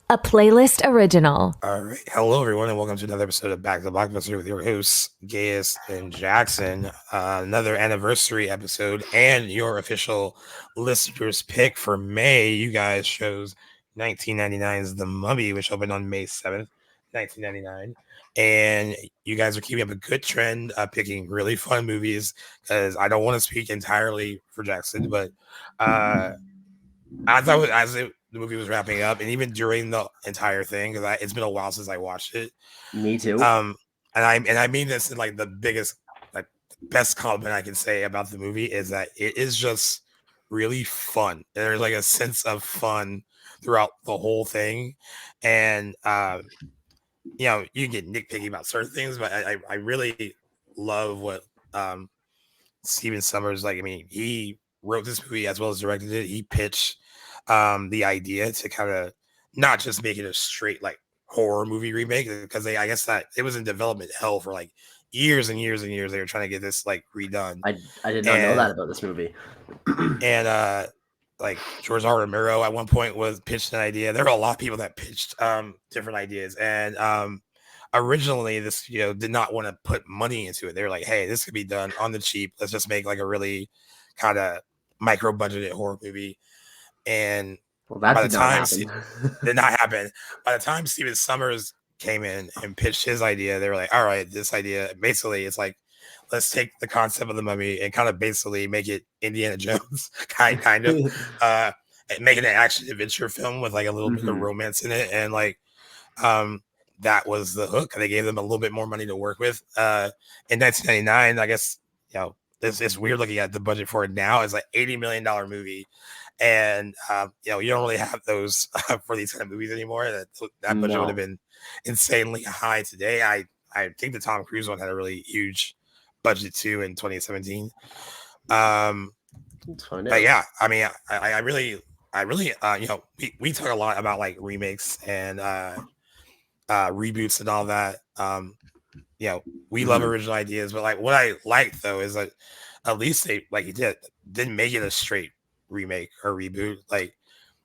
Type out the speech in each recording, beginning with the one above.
A playlist original. All right. Hello, everyone, and welcome to another episode of Back to the Blockbuster with your hosts, Gaius and Jackson. Another anniversary episode and your official listeners' pick for May. You guys chose 1999's The Mummy, which opened on May 7th, 1999. And you guys are keeping up a good trend, picking really fun movies because I don't want to speak entirely for Jackson, but uh, as the movie was wrapping up, and even during the entire thing, because it's been a while since I watched it. Me too. Um, and I mean this in like the biggest, like best compliment I can say about the movie is that it is just really fun. There's like a sense of fun throughout the whole thing, and you can get nitpicky about certain things, but I really love what Steven Summers, like. I mean, he wrote this movie as well as directed it. He pitched the idea to kind of not just make it a straight like horror movie remake, because I guess that it was in development hell for like years and years and years. They were trying to get this like redone. I did not know and that about this movie. and like George R. Romero at one point was pitched an idea. There were a lot of people that pitched different ideas, and originally the studio did not want to put money into it. They were like, hey, this could be done on the cheap. Let's just make like a really kind of micro budgeted horror movie. And Well, that by the did not time happen. did not happen. By the time Steven Summers came in and pitched his idea, they were like, all right, this idea basically it's like, let's take the concept of the mummy and kind of basically make it Indiana Jones kind of and make it an action adventure film with like a little bit of romance in it. And like that was the hook. They gave them a little bit more money to work with. In 1999, I guess, it's weird looking at the budget for it now. It's like $80 million movie. And you don't really have those for these kind of movies anymore. That budget would have been insanely high today. I think the Tom Cruise one had a really huge budget too in 2017. But yeah, I mean, I really we talk a lot about like remakes and reboots and all that. We love original ideas, but like what I like though is that at least they, like, he didn't make it a straight remake or reboot. Like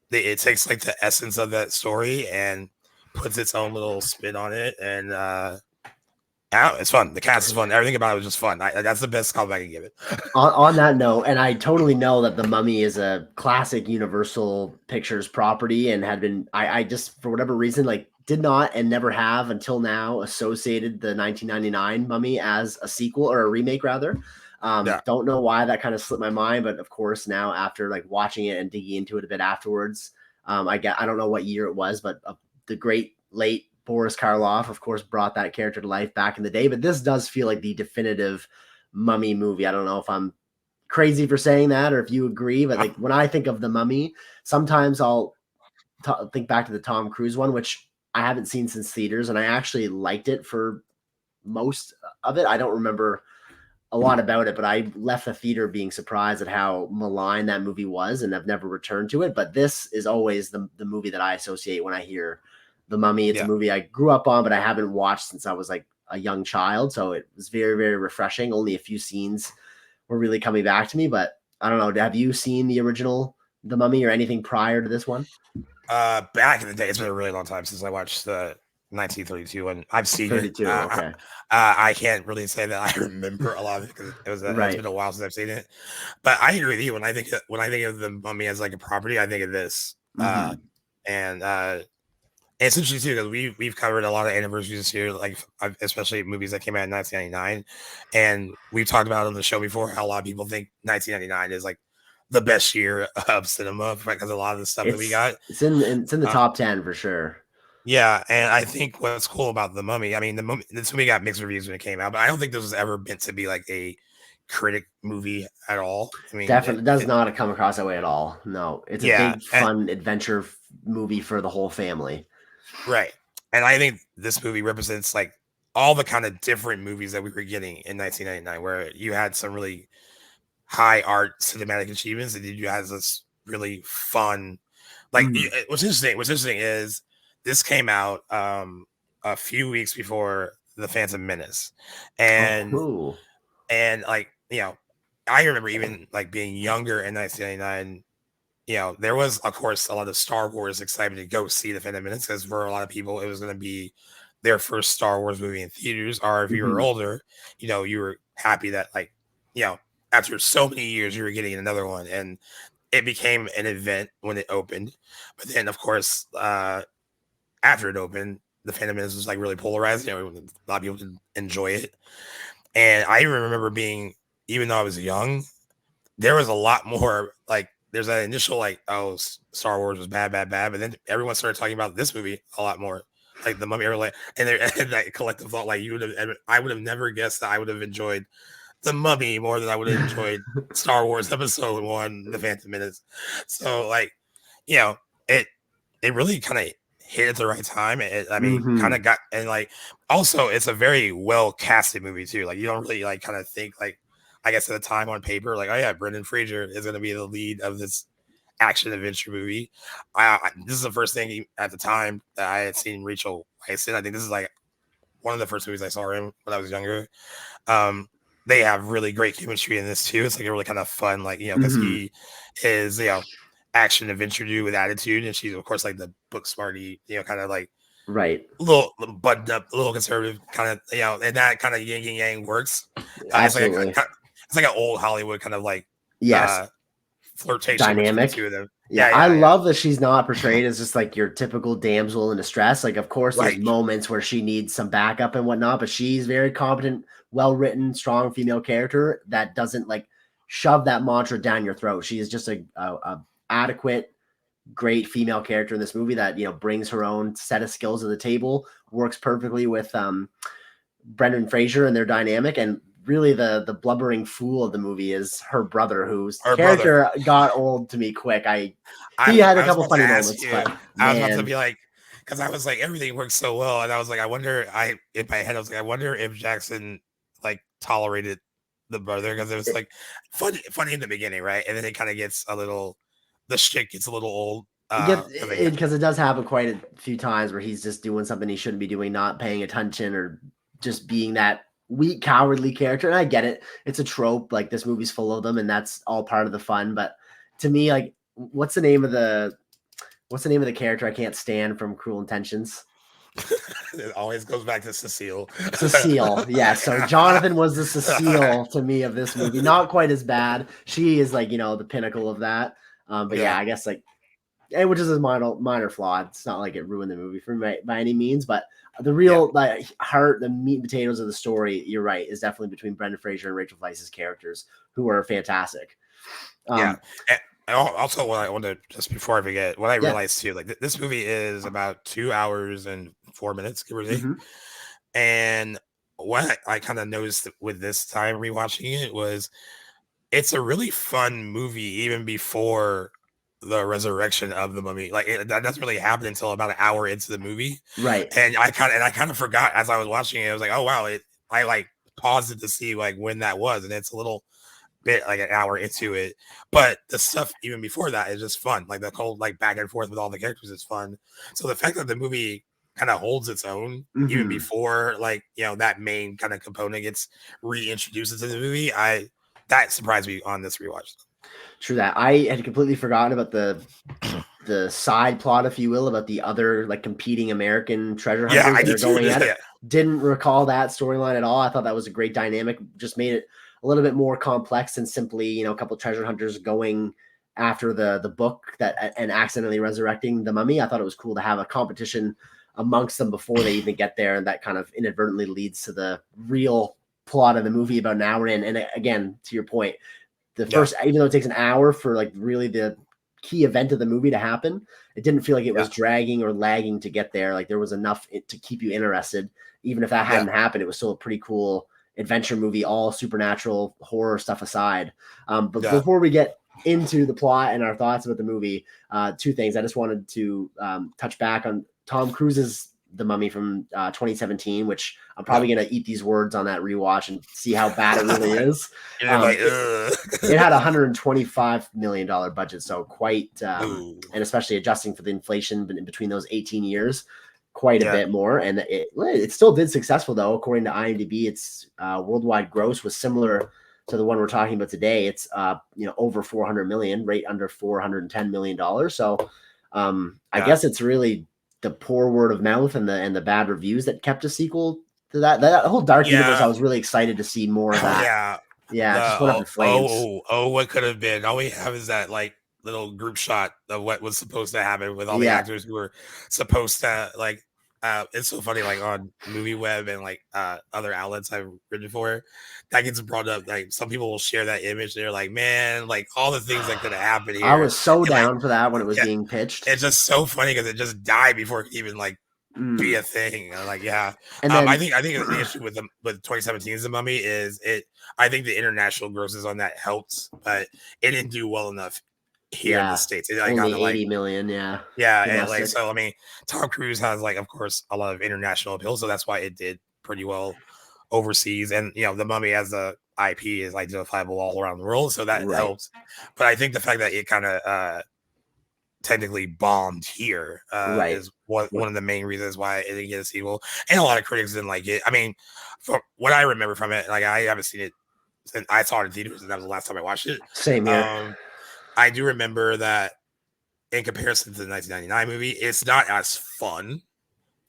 it takes like the essence of that story and puts its own little spin on it, and it's fun. The cast is fun. Everything about it was just fun. That's the best compliment I can give it. on that note, and I totally know that The Mummy is a classic Universal Pictures property and had been, I just, for whatever reason, like did not and never have until now associated the 1999 Mummy as a sequel or a remake rather. Don't know why that kind of slipped my mind, but of course now after like watching it and digging into it a bit afterwards, I don't know what year it was, but the great late Boris Karloff, of course, brought that character to life back in the day. But this does feel like the definitive Mummy movie. I don't know if I'm crazy for saying that or if you agree, but like when I think of The Mummy, sometimes I'll think back to the Tom Cruise one, which I haven't seen since theaters, and I actually liked it for most of it. I don't remember a lot about it, but I left the theater being surprised at how malign that movie was, and I've never returned to it. But this is always the movie that I associate when I hear The Mummy. It's a movie I grew up on, but I haven't watched since I was like a young child. So it was very, very refreshing. Only a few scenes were really coming back to me, but I don't know. Have you seen the original The Mummy or anything prior to this one? Back in the day, it's been a really long time since I watched the 1932 one. I've seen 32, it. okay. I can't really say that I remember a lot of it because it's been a while since I've seen it. But I agree with you. When I think of the Mummy as like a property, I think of this. And it's interesting too because we've covered a lot of anniversaries this year, like especially movies that came out in 1999, and we've talked about on the show before how a lot of people think 1999 is like the best year of cinema because a lot of the stuff that we got. It's in the top 10 for sure. Yeah, and I think what's cool about The Mummy, I mean, this movie got mixed reviews when it came out, but I don't think this was ever meant to be like a critic movie at all. I mean, definitely does not come across that way at all. No, it's a big, fun adventure movie for the whole family. Right. And I think this movie represents like all the kind of different movies that we were getting in 1999, where you had some really high art cinematic achievements, and then you had this really fun, like what's interesting is this came out a few weeks before The Phantom Menace. And and like, I remember even like being younger in 1999, there was, of course, a lot of Star Wars excitement to go see the Phantom Menace, because for a lot of people, it was going to be their first Star Wars movie in theaters. Or if you were older, you were happy that, like, after so many years, you were getting another one. And it became an event when it opened. But then, of course, after it opened, the Phantom Menace was like really polarized. A lot of people didn't enjoy it. And I remember being, even though I was young, there was a lot more, like, there's that initial, like, oh, Star Wars was bad, bad, bad. But then everyone started talking about this movie a lot more, like the Mummy, or like, and that collective thought, like, I would have never guessed that I would have enjoyed the Mummy more than I would have enjoyed Star Wars Episode 1, The Phantom Menace. So, like, it really kind of hit at the right time. Kind of got, and like, also it's a very well casted movie too. Like, you don't really like kind of think, like, I guess at the time on paper, like, oh yeah, Brendan Fraser is going to be the lead of this action adventure movie. This is the first thing at the time that I had seen Rachel Weisz in. I think this is like one of the first movies I saw her in when I was younger. They have really great chemistry in this too. It's like a really kind of fun, like, because he is, action adventure dude with attitude, and she's, of course, like the book smarty, kind of like right, little buttoned up, a little conservative kind of, and that kind of yin and yang works. Absolutely. It's like an old Hollywood kind of like flirtation dynamic between the two of them. I love that she's not portrayed as just like your typical damsel in distress. Like, of course, there's moments where she needs some backup and whatnot, but she's very competent, well-written, strong female character that doesn't like shove that mantra down your throat. She is just a adequate, great female character in this movie that, brings her own set of skills to the table, works perfectly with Brendan Fraser and their dynamic. And really the blubbering fool of the movie is her brother, whose character got old to me quick. He had a couple funny moments, but I was about to be like, because I was like, everything works so well, and I was like, I wonder if Jackson like tolerated the brother, because it was like funny in the beginning, right? And then it kind of gets the shit gets a little old. Because it does happen quite a few times where he's just doing something he shouldn't be doing, not paying attention, or just being that weak, cowardly character. And I get it. It's a trope. Like, this movie's full of them, and that's all part of the fun. But to me, like, what's the name of the character I can't stand from Cruel Intentions? It always goes back to Cecile. Yeah. So Jonathan was the Cecile to me of this movie. Not quite as bad. She is like, the pinnacle of that. But I guess like, which is a minor flaw. It's not like it ruined the movie for me by any means, but the real like heart, the meat and potatoes of the story, you're right, is definitely between Brendan Fraser and Rachel Weisz's characters, who are fantastic. And also, what I want to, just before I forget, what I realized too, like, this movie is about 2 hours and 4 minutes, give or take. And what I kind of noticed with this time rewatching it was, it's a really fun movie even before the resurrection of the mummy. Like, that doesn't really happen until about an hour into the movie, right? And I kind of forgot as I was watching it. I was like, oh wow, I like paused it to see like when that was, and it's a little bit like an hour into it, but the stuff even before that is just fun. Like, the whole like back and forth with all the characters is fun. So the fact that the movie kind of holds its own even before, like, that main kind of component gets reintroduced into the movie, that surprised me on this rewatch. True that. I had completely forgotten about the side plot, if you will, about the other like competing American treasure hunters that are going at it. Didn't recall that storyline at all. I thought that was a great dynamic. Just made it a little bit more complex than simply, a couple of treasure hunters going after the book and accidentally resurrecting the mummy. I thought it was cool to have a competition amongst them before they even get there, and that kind of inadvertently leads to the real plot of the movie about an hour in. And again, to your point, the first, even though it takes an hour for like really the key event of the movie to happen, it didn't feel like it was dragging or lagging to get there. Like, there was enough to keep you interested. Even if that hadn't happened, it was still a pretty cool adventure movie, all supernatural horror stuff aside. But before we get into the plot and our thoughts about the movie, two things. I just wanted to touch back on Tom Cruise's The Mummy from 2017, which I'm probably going to eat these words on that rewatch and see how bad it really is. It had $125 million budget, so quite, and especially adjusting for the inflation between those 18 years, quite a bit more. And it still did successful, though. According to IMDb, its worldwide gross was similar to the one we're talking about today, it's over 400 million, right under 410 million dollars. So I guess it's really the poor word of mouth and the bad reviews that kept a sequel to that whole dark universe. I was really excited to see more of that. Yeah, it just went up in flames. What could have been? All we have is that like little group shot of what was supposed to happen with all the actors who were supposed to like. It's so funny, like on Movie Web and like other outlets I've written for, that gets brought up. Like some people will share that image. They're like, man, like all the things that could have happened here. I was so down like, for that when it was being pitched. It's just so funny because it just died before it could even like be a thing. Like, yeah. And then, I think the issue with 2017's The Mummy is I think the international grosses on that helped, but it didn't do well enough here in the States. It like only 80 million, yeah. And like, so I mean, Tom Cruise has like, of course, a lot of international appeal, so that's why it did pretty well overseas. And The Mummy as a IP is identifiable all around the world, so that helps. But I think the fact that it kind of technically bombed here is one of the main reasons why it didn't get a sequel, and a lot of critics didn't like it. I mean, from what I remember from it, like I haven't seen it since I saw it in theaters, and that was the last time I watched it. Same here. I do remember that in comparison to the 1999 movie, it's not as fun.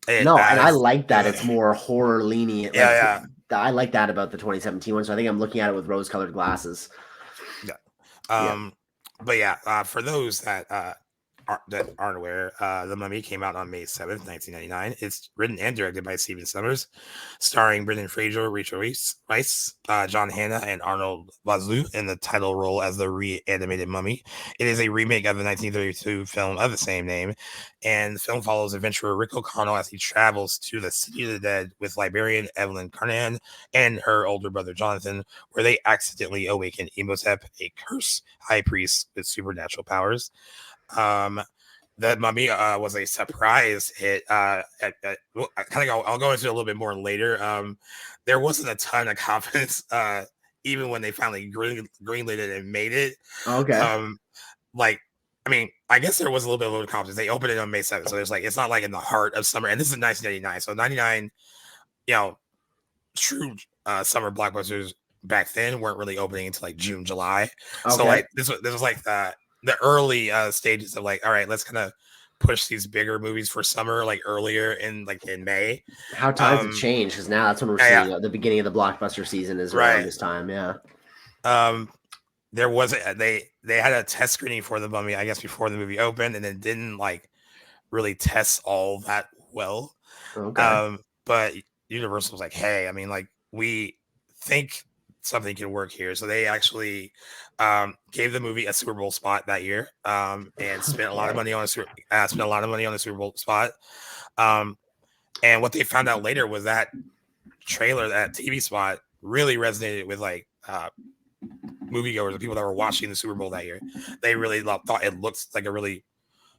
And I like that it's more horror lenient. I like that about the 2017 one. So I think I'm looking at it with rose-colored glasses. But yeah, for those that aren't aware, The Mummy came out on May 7th, 1999. It's written and directed by Stephen Sommers, starring Brendan Fraser, Rachel Weisz, John Hannah, and Arnold Vosloo in the title role as the reanimated mummy. It is a remake of the 1932 film of the same name, and the film follows adventurer Rick O'Connell as he travels to the City of the Dead with librarian Evelyn Carnan and her older brother Jonathan, where they accidentally awaken Imhotep, a cursed high priest with supernatural powers. The Mummy was a surprise hit. I'll go into it a little bit more later. There wasn't a ton of confidence, even when they finally greenlit it and made it. Okay. I mean, I guess there was a little bit of confidence. They opened it on May 7th, so there's like it's not like in the heart of summer. And this is 1999, so 99, true summer blockbusters back then weren't really opening until like June, July. Okay. So like this was like the early stages of like, all right, let's kind of push these bigger movies for summer, like earlier in May. How times have changed, because now that's when we're seeing the beginning of the blockbuster season is around this time. There was they had a test screening for The Mummy, I guess, before the movie opened, and it didn't like really test all that well. But Universal was like, hey, I mean, like, we think something can work here, so they actually gave the movie a Super Bowl spot that year, and spent a lot of money on the Super Bowl spot. And what they found out later was that trailer, that TV spot, really resonated with like moviegoers, the people that were watching the Super Bowl that year. They really thought it looked like a really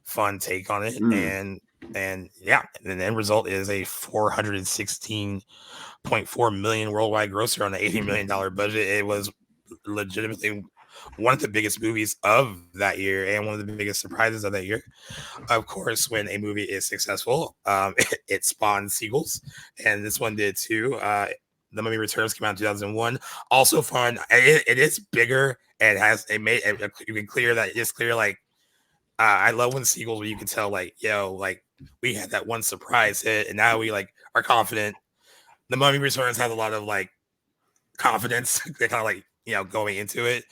fun take on it, and the end result is a $416.4 million worldwide grosser on an $80 million budget. It was legitimately one of the biggest movies of that year and one of the biggest surprises of that year. Of course, when a movie is successful, it spawns sequels, and this one did too. The Mummy Returns came out in 2001. Also fun. It is bigger and you can clear that it's clear. Like, I love when sequels where you can tell like, we had that one surprise hit and now we like are confident. The Mummy Returns has a lot of like confidence. They kind of like, going into it.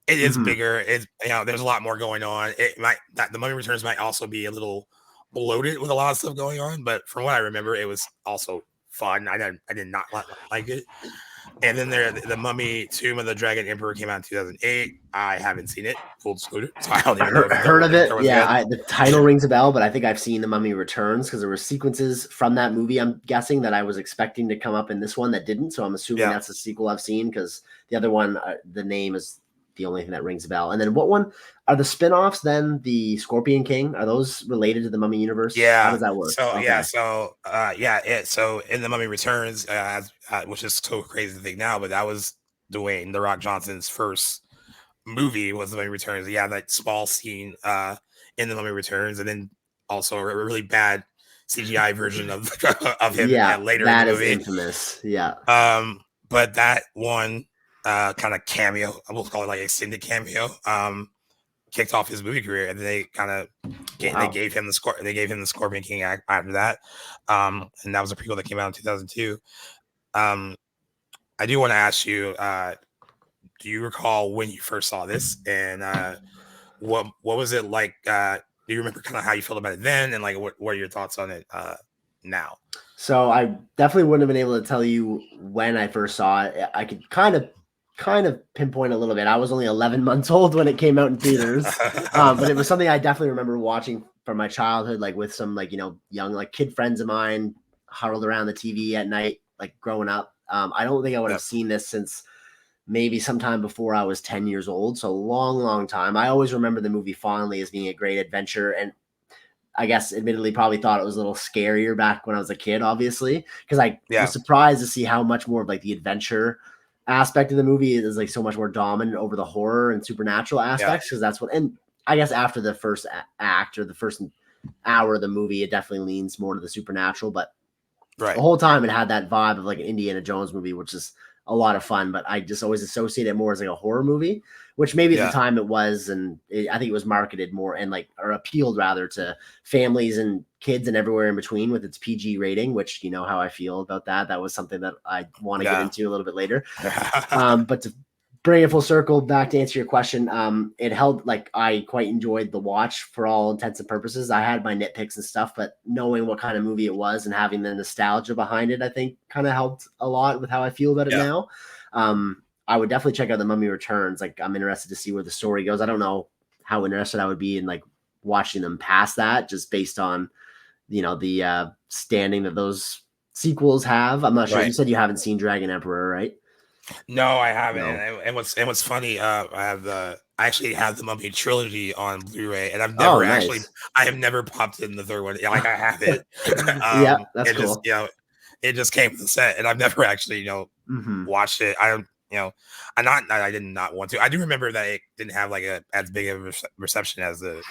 It is bigger. It's, there's a lot more going on. The Mummy Returns might also be a little bloated with a lot of stuff going on, but from what I remember, it was also fun. I did not like it. And then the Mummy Tomb of the Dragon Emperor came out in 2008. I haven't seen it. Full disclosure. So I don't even know. Heard of it? Yeah, the title rings a bell, but I think I've seen The Mummy Returns because there were sequences from that movie, I'm guessing, that I was expecting to come up in this one that didn't. So I'm assuming that's a sequel I've seen, because the other one, the name is the only thing that rings a bell. And then what one are the spin-offs then? The Scorpion King, are those related to the Mummy universe? Yeah. How does that work? So in The Mummy Returns, which is so crazy to think now, but that was Dwayne "The Rock" Johnson's first movie, was The Mummy Returns. Yeah, that small scene in The Mummy Returns, and then also a really bad CGI version of him later that in the movie. is infamous. Yeah. But that one kind of cameo, I will call it like extended cameo, kicked off his movie career, and they kind of they gave him the score. They gave him the Scorpion King after that, and that was a prequel that came out in 2002. I do want to ask you, do you recall when you first saw this, and what was it like? Do you remember kind of how you felt about it then, and like what are your thoughts on it now? So I definitely wouldn't have been able to tell you when I first saw it. I could kind of pinpoint a little bit. I was only 11 months old when it came out in theaters, but it was something I definitely remember watching from my childhood, like with some like young like kid friends of mine huddled around the TV at night, like growing up. I don't think I would have seen this since maybe sometime before I was 10 years old. So long time. I always remember the movie fondly as being a great adventure, and I guess admittedly probably thought it was a little scarier back when I was a kid, obviously, because I was surprised to see how much more of like the adventure aspect of the movie is like so much more dominant over the horror and supernatural aspects, because that's what, and I guess after the first act or the first hour of the movie, it definitely leans more to the supernatural, but the whole time it had that vibe of like an Indiana Jones movie, which is a lot of fun, but I just always associate it more as like a horror movie, which maybe at the time it was, and I think it was marketed more and like, or appealed rather to families and kids and everywhere in between with its PG rating, which you know how I feel about that. That was something that I want to get into a little bit later. But to bring it full circle back to answer your question, it held, like, I quite enjoyed the watch for all intents and purposes. I had my nitpicks and stuff, but knowing what kind of movie it was and having the nostalgia behind it, I think kind of helped a lot with how I feel about it now. I would definitely check out The Mummy Returns. Like, I'm interested to see where the story goes. I don't know how interested I would be in like watching them past that, just based on the standing that those sequels have. I'm not sure. You said you haven't seen Dragon Emperor, right? No, I haven't. No. And what's funny, I actually have the Mummy trilogy on Blu-ray, and I've never I have never popped in the third one. Like, I have it. Yeah, that's it cool. Just, it just came with the set, and I've never actually, watched it. I don't, I did not want to. I do remember that it didn't have like as big of a reception as the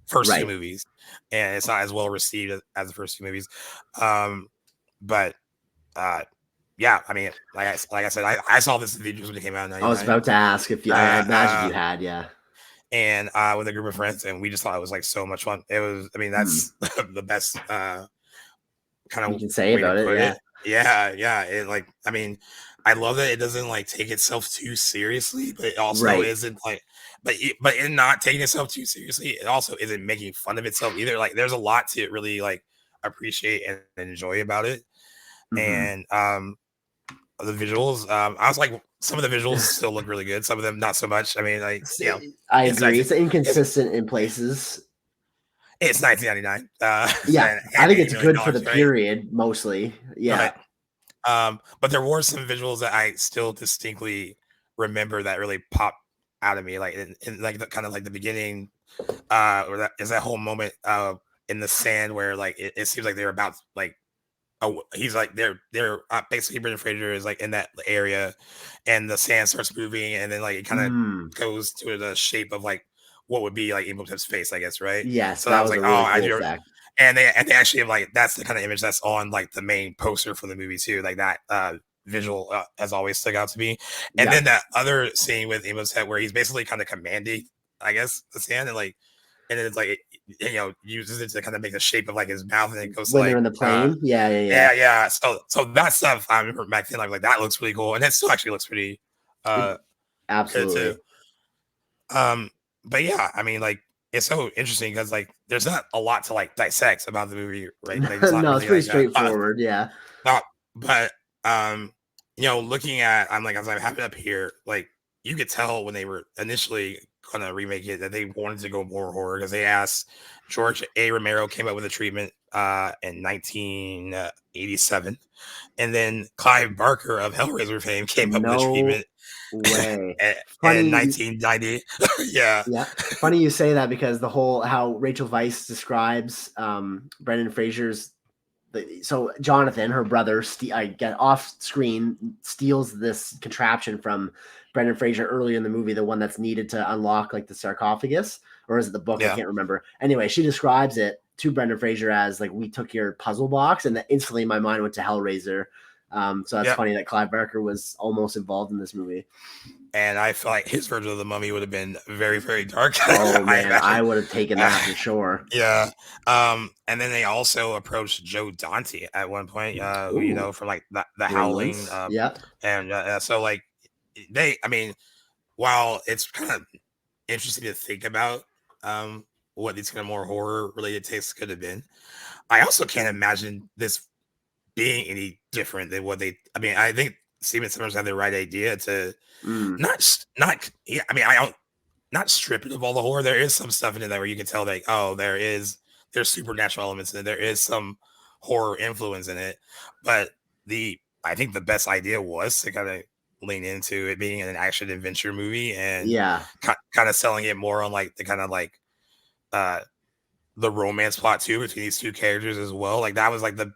first two movies, and it's not as well received as the first two movies. But yeah, I mean, like I said, I saw this in theaters when it came out in 99. I was about to ask if I imagine you had, and with a group of friends, and we just thought it was like so much fun. It was, I mean, that's the best kind of you can say about it. Yeah. It, like, I mean, I love that it doesn't like take itself too seriously, but it also isn't like, but in not taking itself too seriously, it also isn't making fun of itself either. Like, there's a lot to really like appreciate and enjoy about it. And the visuals, I was like, some of the visuals still look really good, some of them not so much. I mean, like, I agree. It's inconsistent in places. It's 1999. I think it's good for the period mostly. Yeah. But there were some visuals that I still distinctly remember that really popped out of me, like in like the kind of like the beginning, or that is that whole moment in the sand where like it seems like they're about like, oh, he's like they're basically Brendan Fraser is like in that area, and the sand starts moving, and then like it kind of goes to the shape of like what would be like Imhotep's face, I guess, right? Yes, so that was like, really cool fact. And they actually have like, that's the kind of image that's on like the main poster for the movie too. Like that visual has always stuck out to me. And then that other scene with Imhotep where he's basically kind of commanding, I guess, the sand, and like, and then it's like, uses it to kind of make the shape of like his mouth, and it goes when to, like, they're in the plane. Yeah. So that stuff I remember back then, I was like, that looks really cool, and it still actually looks pretty absolutely good too. But yeah, I mean, like, it's so interesting because like there's not a lot to like dissect about the movie, right? Like, no, really, it's pretty straightforward. But looking at, I'm like, as I have it up here, like, you could tell when they were initially gonna remake it that they wanted to go more horror, because they asked George A. Romero, came up with a treatment in 1987, and then Clive Barker of Hellraiser fame came up with a treatment in 1990. Yeah. Funny you say that, because the whole how Rachel Weisz describes Brendan Fraser's. So Jonathan, her brother, I get off screen, steals this contraption from Brendan Fraser earlier in the movie, the one that's needed to unlock like the sarcophagus, or is it the book? I can't remember. Anyway, she describes it to Brendan Fraser as like, we took your puzzle box, and that instantly my mind went to Hellraiser, So that's funny that Clive Barker was almost involved in this movie. And I feel like his version of the Mummy would have been very, very dark. Oh I man, imagine. I would have taken that for sure. Yeah. And then they also approached Joe Dante at one point, who you know from like the Howling, Gremlins. Yep. and so like I mean, while it's kind of interesting to think about what these kind of more horror related tastes could have been, I also can't imagine this being any different than what they. I mean, I think Steven Sommers had the right idea to not. Yeah, I mean, I don't not strip it of all the horror. There is some stuff in it that where you can tell that there's supernatural elements in it. There is some horror influence in it, but I think the best idea was to kind of lean into it being an action adventure movie and kind of selling it more on like the kind of like the romance plot too between these two characters as well. Like that was like the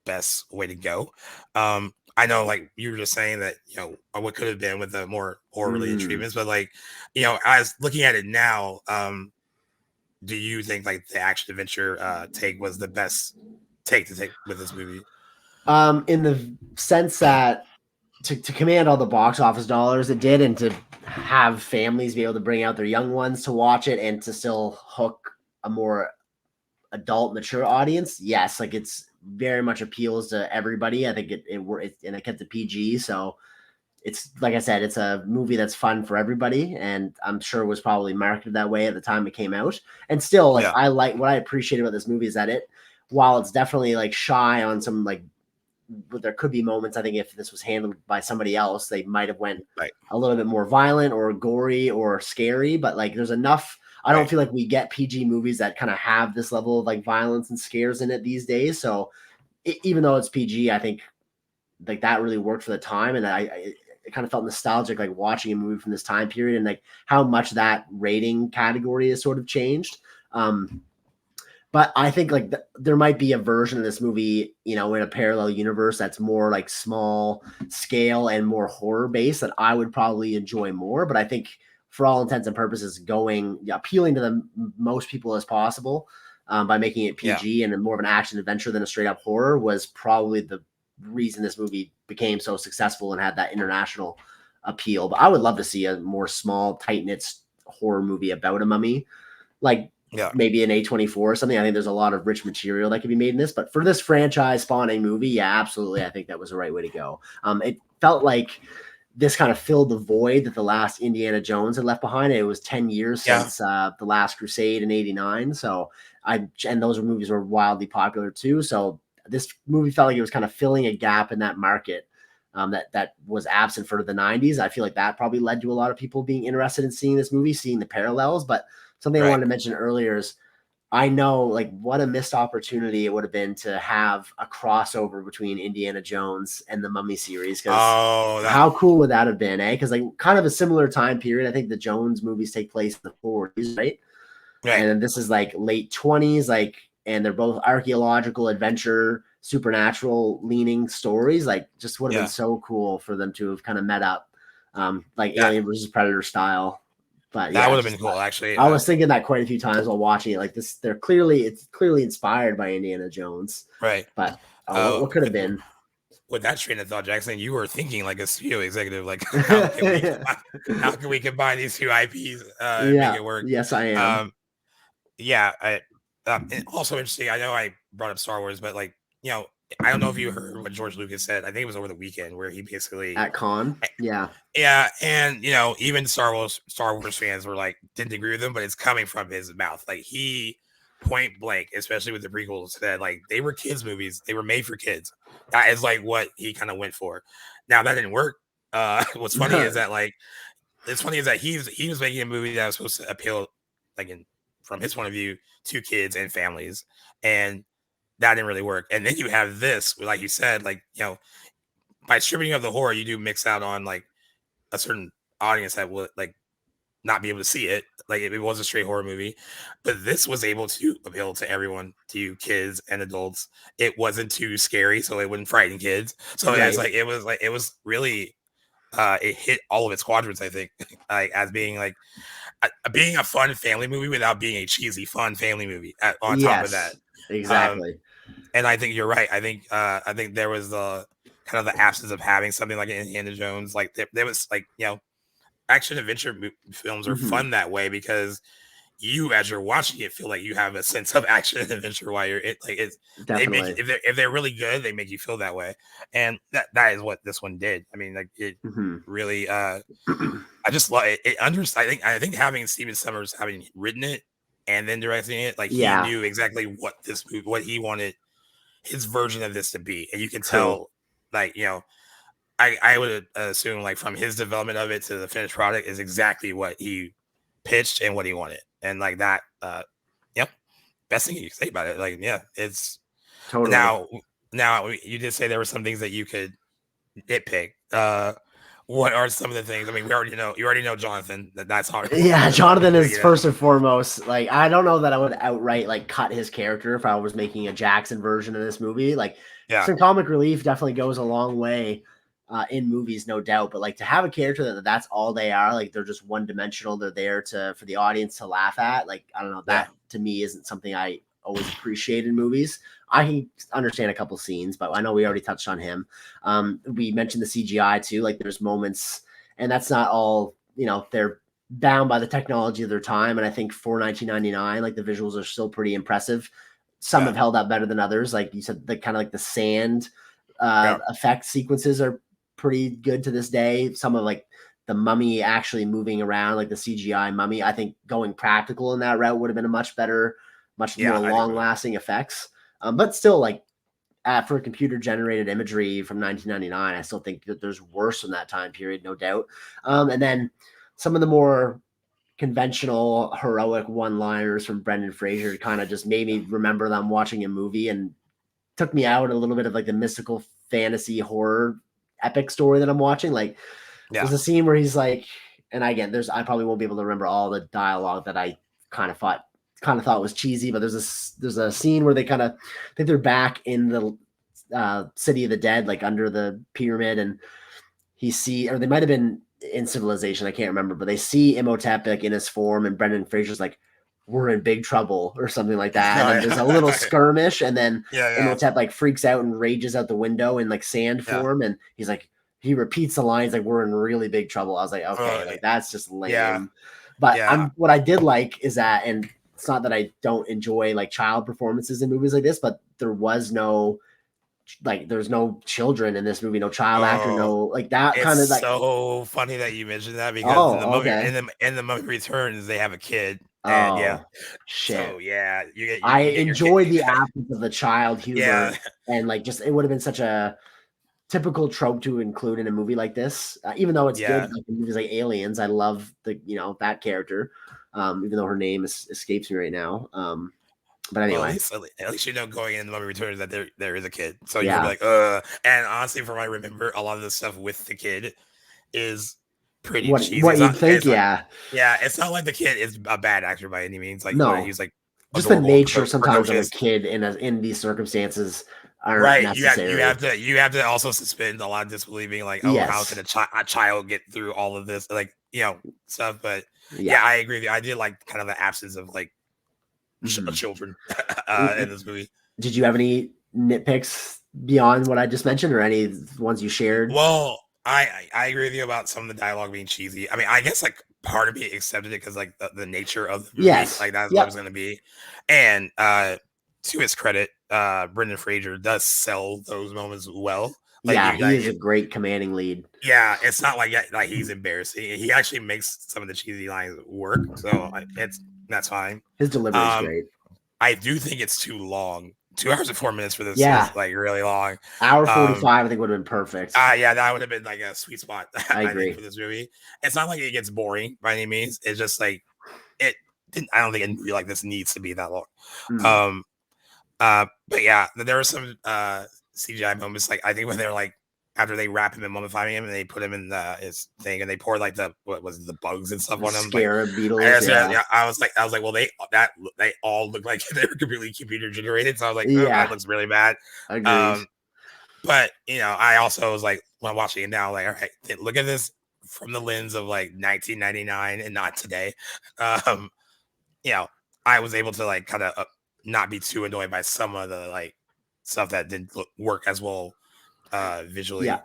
best way to go. I know like you were just saying that, you know, what could have been with the more horror related treatments, but like, you know, as looking at it now, do you think like the action adventure take was the best take to take with this movie? In the sense that to command all the box office dollars it did, and to have families be able to bring out their young ones to watch it and to still hook a more adult mature audience, yes, like it's very much appeals to everybody. I think it and it kept the PG, so it's like I said, it's a movie that's fun for everybody, and I'm sure it was probably marketed that way at the time it came out. And still, like I like what I appreciate about this movie is that while it's definitely like shy on some like, but there could be moments. I think if this was handled by somebody else, they might have went a little bit more violent or gory or scary. But like, there's enough. I don't feel like we get PG movies that kind of have this level of like violence and scares in it these days. So even though it's PG, I think like that really worked for the time, and I kind of felt nostalgic like watching a movie from this time period and like how much that rating category has sort of changed. But I think like there might be a version of this movie, you know, in a parallel universe that's more like small scale and more horror based that I would probably enjoy more. But I think for all intents and purposes, appealing to the most people as possible by making it PG and more of an action adventure than a straight up horror was probably the reason this movie became so successful and had that international appeal. But I would love to see a more small, tight knit horror movie about a mummy, like maybe an A24 or something. I think there's a lot of rich material that could be made in this, but for this franchise spawning movie, yeah, absolutely. I think that was the right way to go. It felt like this kind of filled the void that the last Indiana Jones had left behind. It was 10 years since The Last Crusade in 89. So and those movies were wildly popular too. So this movie felt like it was kind of filling a gap in that market that was absent for the 90s. I feel like that probably led to a lot of people being interested in seeing this movie, seeing the parallels. But something I wanted to mention earlier is I know like what a missed opportunity it would have been to have a crossover between Indiana Jones and the Mummy series. Because how cool would that have been, eh? Because like kind of a similar time period. I think the Jones movies take place in the 40s, right? And then this is like late 20s, like, and they're both archaeological adventure, supernatural leaning stories. Like, just would have been so cool for them to have kind of met up, like Alien versus Predator style. But that would have been cool, actually. I was thinking that quite a few times while watching it. Like this, it's clearly inspired by Indiana Jones, right? But what could have been? With that train of thought, Jackson, you were thinking like a studio executive. Like, how can we combine these two IPs and make it work? Yes, I am. And also interesting. I know I brought up Star Wars, but like, you know, I don't know if you heard what George Lucas said. I think it was over the weekend where he basically at Con. Yeah. And you know, even Star Wars fans were like didn't agree with him, but it's coming from his mouth. Like he point blank, especially with the prequels, said like they were kids movies. They were made for kids. That is like what he kind of went for. Now that didn't work. What's funny is that like he was making a movie that was supposed to appeal like from his point of view to kids and families, and that didn't really work. And then you have this, like you said, like, you know, by stripping of the horror, you do mix out on like a certain audience that would like not be able to see it. Like it was a straight horror movie, but this was able to appeal to everyone, to kids and adults. It wasn't too scary, so it wouldn't frighten kids. So it's like it was really it hit all of its quadrants, I think, like as being like being a fun family movie without being a cheesy fun family movie on top of that. Exactly. And I think you're right. I think there was kind of the absence of having something like Indiana Jones. Like there was like, action adventure films are fun that way because you, as you're watching it, feel like you have a sense of action and adventure while you're they make Definitely. if they're really good, they make you feel that way, and that is what this one did. I mean, like it really. I just love it. I think having Steven Summers having written it and then directing it, like he Yeah. knew exactly what he wanted his version of this to be, and you can True. tell, like I would assume like from his development of it to the finished product is exactly what he pitched and what he wanted, and like that, best thing you can say about it. Like, yeah, it's Totally. Now you did say there were some things that you could nitpick. What are some of the things? I mean, you already know Jonathan. That's hard. Yeah, Jonathan is first and foremost. Like, I don't know that I would outright like cut his character if I was making a Jackson version of this movie. Like, some comic relief definitely goes a long way in movies, no doubt. But like to have a character that's all they are, like they're just one dimensional. They're there for the audience to laugh at. Like, I don't know, that to me isn't something I always appreciate in movies. I can understand a couple scenes, but I know we already touched on him. We mentioned the CGI too. Like there's moments, and that's not all, they're bound by the technology of their time. And I think for 1999, like the visuals are still pretty impressive. Some have held up better than others. Like you said, the kind of like the sand effect sequences are pretty good to this day. Some of like the mummy actually moving around, like the CGI mummy, I think going practical in that route would have been a much better, much more long-lasting effects. But still, like for computer generated imagery from 1999, I still think that there's worse in that time period, no doubt. And then some of the more conventional heroic one-liners from Brendan Fraser kind of just made me remember that I'm watching a movie and took me out a little bit of like the mystical fantasy horror epic story that I'm watching. Like there's a scene where he's like, and again, I probably won't be able to remember all the dialogue that I kind of thought was cheesy, but there's a scene where they I think they're back in the city of the dead, like under the pyramid, and or they might have been in civilization, I can't remember, but they see Imhotep like in his form, and Brendan Fraser's like, we're in big trouble or something like that. And then there's a little skirmish, and then Imhotep like freaks out and rages out the window in like sand form, and he's like, he repeats the lines like, we're in really big trouble. I was like, okay, like that's just lame. But what I did like is that, and it's not that I don't enjoy like child performances in movies like this, but there's no children in this movie, no child actor, no like that kind of like. So funny that you mentioned that because in the movie, in the Mummy Returns, they have a kid. And shit. So you I enjoy the absence of the child humor, and like just it would have been such a typical trope to include in a movie like this, even though it's good. Like in movies like Aliens, I love that character, even though her name escapes me right now. But anyway, at least going in the Mummy Returns that there is a kid, so you can be like, And honestly, from what I remember, a lot of the stuff with the kid is pretty cheesy. What you think? It's not like the kid is a bad actor by any means. Like no, he's like just the nature sometimes of a kid in these circumstances. Right, you have to also suspend a lot of disbelieving, like, how can a child get through all of this, like stuff. But I agree with you. I did like kind of the absence of like children in this movie. Did you have any nitpicks beyond what I just mentioned, or any ones you shared? Well, I agree with you about some of the dialogue being cheesy. I mean, I guess like part of me accepted it because like the nature of the movie, like that's what it was going to be, and to his credit, Brendan Fraser does sell those moments well. Like, he is a great commanding lead. Yeah, it's not like he's embarrassing. He actually makes some of the cheesy lines work, so that's fine. His delivery is great. I do think it's too long. 2 hours and 4 minutes for this is like really long. Hour 45, I think would have been perfect. That would have been like a sweet spot. I agree. Think, for this movie. It's not like it gets boring by any means. It's just like it didn't. I don't think a movie like this needs to be that long. But yeah, there are some CGI moments. Like I think when they're like after they wrap him and mummify him and they put him in his thing and they pour like the bugs and stuff on him, scarab beetles. I was like, well, they all look like they were completely computer generated. So I was like, that looks really bad. But I also was like, when watching it now, like, all right, look at this from the lens of like 1999 and not today. I was able to like kind of not be too annoyed by some of the like stuff that didn't work as well visually. Yeah.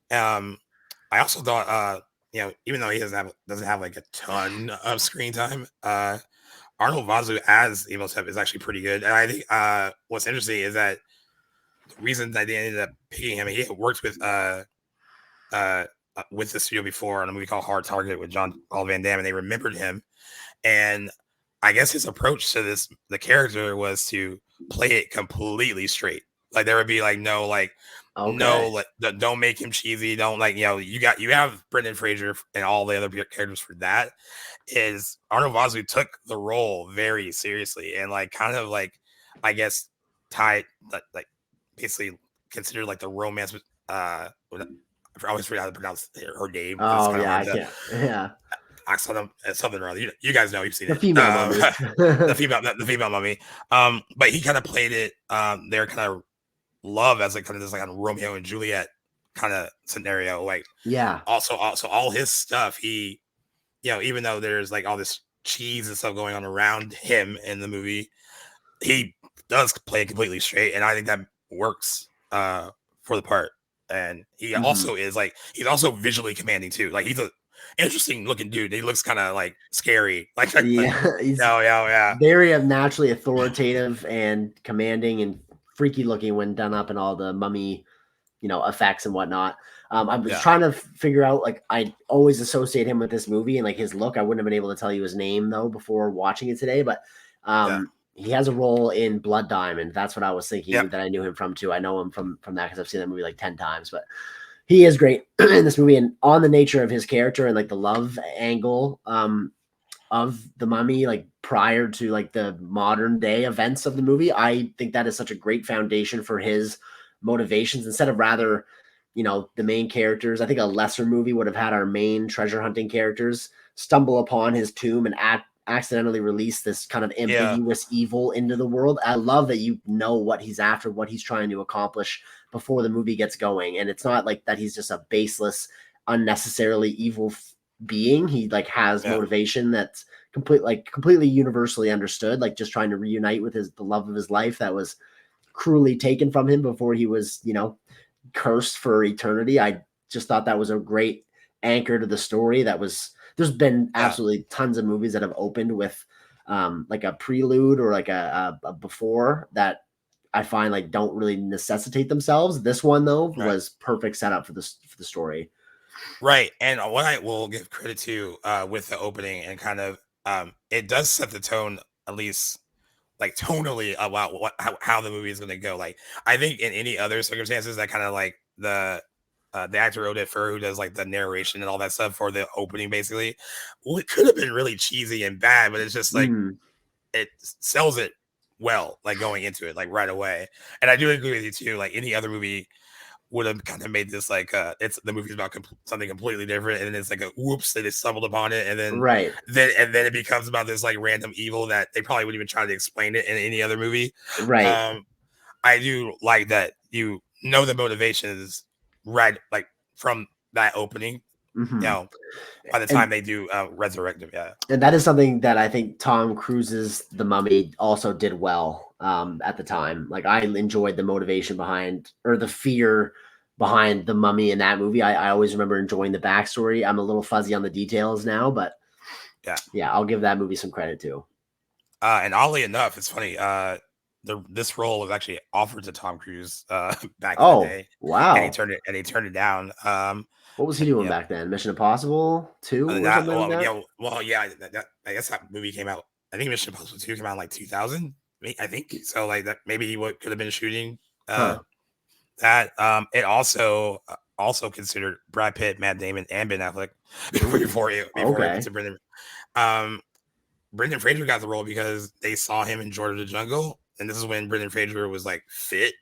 I also thought, even though he doesn't have like a ton of screen time, Arnold Vosloo as Emotep is actually pretty good. And I think what's interesting is that the reason that they ended up picking him, he had worked with the studio before on a movie called Hard Target with Jean-Claude Van Damme, and they remembered him. And I guess his approach to the character was to play it completely straight. Like there would be like no like no like don't make him cheesy. Don't like you have Brendan Fraser and all the other characters for that. Is Arnold Vosloo took the role very seriously and like kind of like I guess tied like basically considered like the romance with I always forget how to pronounce her name. It's Oh kind of yeah, hard I to can't. Yeah. something or other. You guys know, you've seen The it. female mummy. The female mummy. But he kind of played it. Their kind of love as like kind of this like a Romeo and Juliet kind of scenario. Like Yeah. also all his stuff. He, even though there's like all this cheese and stuff going on around him in the movie, he does play it completely straight, and I think that works for the part. And he also is like he's also visually commanding too. Like he's a interesting looking dude. He looks kind of like scary. Like Yeah, he's yeah. very naturally authoritative and commanding and freaky looking when done up in all the mummy, effects and whatnot. I was trying to figure out, like, I always associate him with this movie and like his look. I wouldn't have been able to tell you his name though before watching it today, but he has a role in Blood Diamond. That's what I was thinking that I knew him from too. I know him from that because I've seen that movie like 10 times, but he is great in this movie and on the nature of his character and like the love angle of the mummy, like prior to like the modern day events of the movie. I think that is such a great foundation for his motivations instead of rather, the main characters. I think a lesser movie would have had our main treasure hunting characters stumble upon his tomb and accidentally release this kind of ambiguous evil into the world. I love that what he's after, what he's trying to accomplish before the movie gets going. And it's not like that he's just a baseless, unnecessarily evil being. He like has motivation that's completely universally understood, like just trying to reunite with the love of his life that was cruelly taken from him before he was, cursed for eternity. I just thought that was a great anchor to the story. There's been absolutely tons of movies that have opened with like a prelude or like a before that I find like don't really necessitate themselves. This one though was perfect setup for the story. Right. And what I will give credit to with the opening and kind of it does set the tone, at least like tonally, about how the movie is going to go. Like I think in any other circumstances that kind of like the actor Oded Fur who does like the narration and all that stuff for the opening, basically, well, it could have been really cheesy and bad, but it's just like it sells it well, like going into it, like right away. And I do agree with you too. Like any other movie would have kind of made this like it's the movie's about something completely different, and then it's like a whoops they just stumbled upon it, and then then it becomes about this like random evil that they probably wouldn't even try to explain it in any other movie. I do like that the motivation is right, like from that opening. By the time they do resurrect him, and that is something that I think Tom Cruise's The Mummy also did well at the time. Like I enjoyed the motivation behind or the fear behind the mummy in that movie. I always remember enjoying the backstory. I'm a little fuzzy on the details now, but yeah, I'll give that movie some credit too. And oddly enough, it's funny. This role was actually offered to Tom Cruise back in the day. Wow! And he turned it down. What was he doing back then? Mission Impossible 2 or something like that? I guess that movie came out. I think Mission Impossible 2 came out in like 2000. I think so. Like that, maybe he could have been shooting that. It also considered Brad Pitt, Matt Damon, and Ben Affleck before it went to Brendan. Brendan Fraser got the role because they saw him in George of the Jungle, and this is when Brendan Fraser was like fit.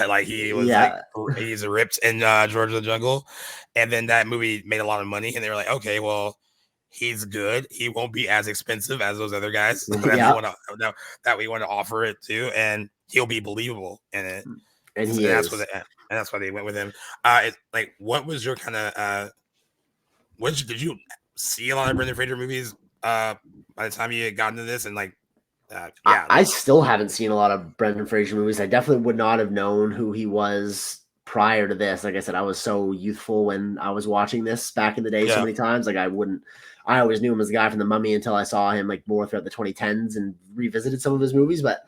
Like he was like he's ripped in George of the Jungle, and then that movie made a lot of money, and they were like, okay, well, he's good. He won't be as expensive as those other guys that we want to offer it to, and he'll be believable in it. And that's why they went with him. Like, what was your kind of did you see a lot of Brendan Fraser movies by the time you had gotten to this, and like? I still haven't seen a lot of Brendan Fraser movies. I definitely would not have known who he was prior to this. Like I said, I was so youthful when I was watching this back in the day so Yeah. many times. Like I always knew him as a guy from The Mummy until I saw him like more throughout the 2010s and revisited some of his movies. But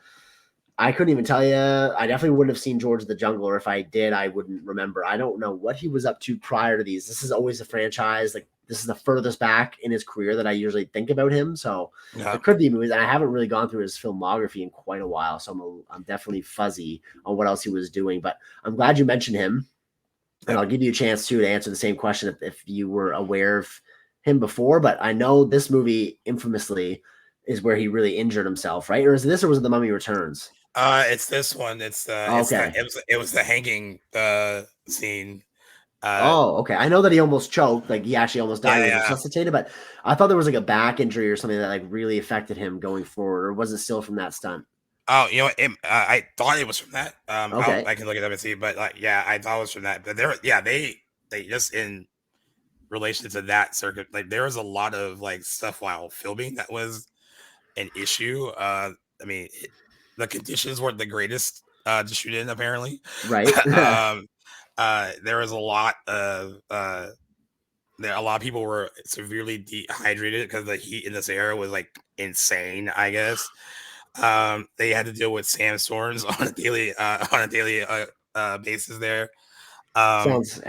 I couldn't even tell you. I definitely wouldn't have seen George of the Jungle, or if I did, I wouldn't remember. I don't know what he was up to prior to these. This is always a franchise. Like this is the furthest back in his career that I usually think about him. So Yeah. there could be movies, and I haven't really gone through his filmography in quite a while. So I'm definitely fuzzy on what else he was doing. But I'm glad you mentioned him, and I'll give you a chance too to answer the same question if you were aware of him before. But I know this movie infamously is where he really injured himself, right? Or is this, or was it The Mummy Returns? It's this one. It's Okay. it was the hanging scene. Oh, okay. I know that he almost choked, like he actually almost died. He was Yeah. resuscitated, but I thought there was like a back injury or something that like really affected him going forward, or was it still from that stunt? Oh, you know, I thought it was from that. Okay, I can look it up and see, but like, yeah, I thought it was from that. But they just in relation to that circuit, like there was a lot of like stuff while filming that was an issue. I mean, the conditions weren't the greatest to shoot in, apparently. right. um, there was a lot of a lot of people were severely dehydrated because the heat in this area was like insane, I guess. They had to deal with sandstorms on a daily basis there. Um, Sounds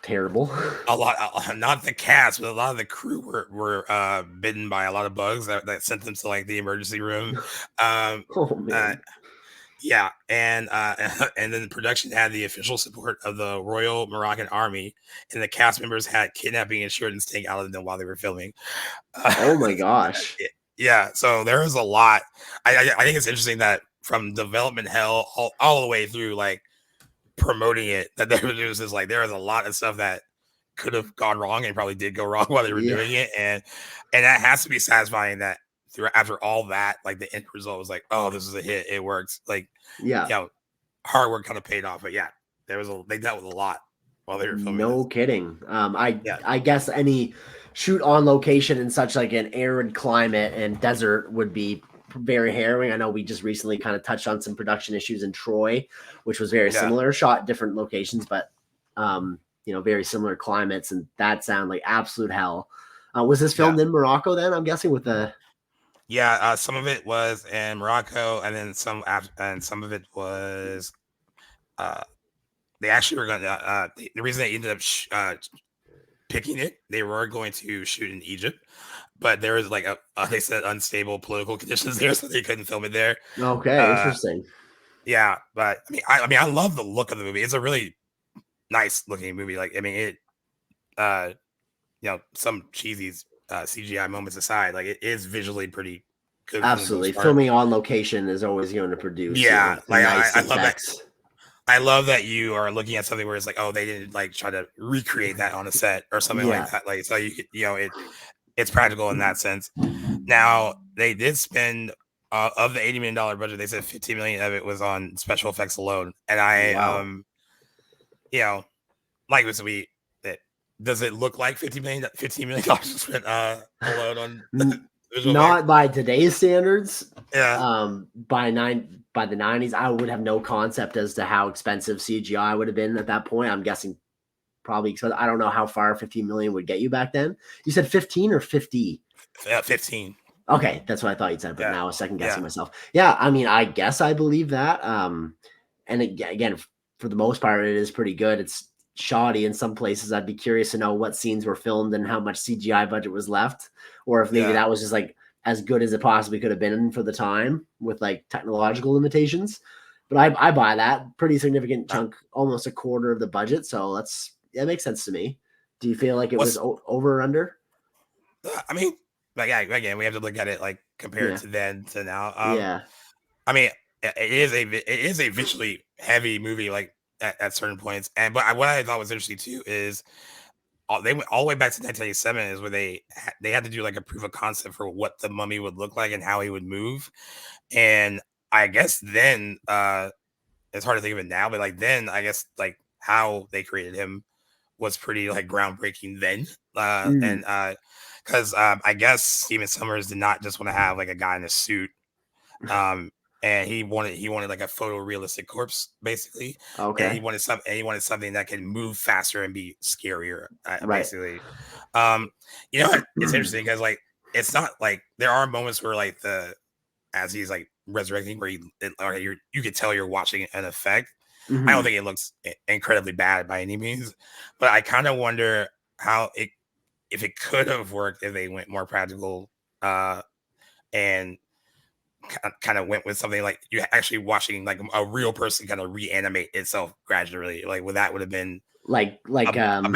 terrible. a lot, not the cast, but a lot of the crew were bitten by a lot of bugs that sent them to like the emergency room. Um, Oh uh, man. yeah, and and then the production had the official support of the Royal Moroccan Army, and the cast members had kidnapping insurance taken out of them while they were filming. Oh my gosh. Yeah, so there was a lot. I think it's interesting that from development hell all the way through like promoting it, that there was just like there was a lot of stuff that could have gone wrong and probably did go wrong while they were Yeah. doing it, and that has to be satisfying that through after all that, like the end result was like, oh, this is a hit, it works. Like, Yeah. you know, hard work kind of paid off. But yeah, they dealt with a lot while they were filming No this. kidding. Yeah, I guess any shoot on location in such like an arid climate and desert would be very harrowing. I know we just recently kind of touched on some production issues in Troy, which was very yeah, similar, shot different locations, but very similar climates, and that sounded like absolute hell. Was this yeah. filmed in Morocco then? I'm guessing with the Yeah, some of it was in Morocco, and then and some of it was uh, they actually were going to. The reason they ended up picking it, they were going to shoot in Egypt, but there was like they said unstable political conditions there, so they couldn't film it there. okay, Uh, interesting. yeah, but I mean, I love the look of the movie. It's a really nice looking movie. Like, I mean, uh, some cheesy CGI moments aside, like it is visually pretty good for the Absolutely. most part. Filming on location is always going to produce, Yeah, some like nice I love that. effects. I love that you are looking at something where it's like, oh, they didn't like try to recreate that on a set or something like Yeah. that. Like, so you could, it's practical in that sense. Now they did spend of the $80 million budget, they said 15 million of it was on special effects alone. And Wow. you know, like this we that does it look like $15 million was spent alone on visual effects? Not by today's standards. Yeah, By the 90s, I would have no concept as to how expensive CGI would have been at that point. I'm guessing probably expensive. I don't know how far 15 million would get you back then. You said 15 or 50? 15. Okay, that's what I thought you said, but Yeah, now I was second yeah, guessing myself. Yeah, I mean, I guess I believe that. And again, for the most part, it is pretty good. It's shoddy in some places. I'd be curious to know what scenes were filmed and how much CGI budget was left, or if maybe yeah. that was just like as good as it possibly could have been for the time with like technological limitations. But I buy that pretty significant chunk, almost a quarter of the budget. So that makes sense to me. Do you feel like it was What's over or under? I mean, like yeah, again, we have to look at it like compared Yeah, to then to now. yeah. I mean, it is a visually heavy movie, like at certain points. And but what I thought was interesting too is they went all the way back to 1987 is where they had to do like a proof of concept for what the mummy would look like and how he would move. And I guess then it's hard to think of it now, but like then I guess like how they created him was pretty like groundbreaking then. Mm. And because I guess Steven Summers did not just want to have like a guy in a suit. Um, and he wanted like a photorealistic corpse basically, and Okay. he wanted something that can move faster and be scarier, Right. basically. You know what? It's interesting because like it's not like there are moments where like as he's like resurrecting where you could tell you're watching an effect. I don't Mhm. think it looks incredibly bad by any means, but I kind of wonder how it if it could have worked if they went more practical, and kind of went with something like you actually watching like a real person kind of reanimate itself gradually. Like, that would have been Like a, a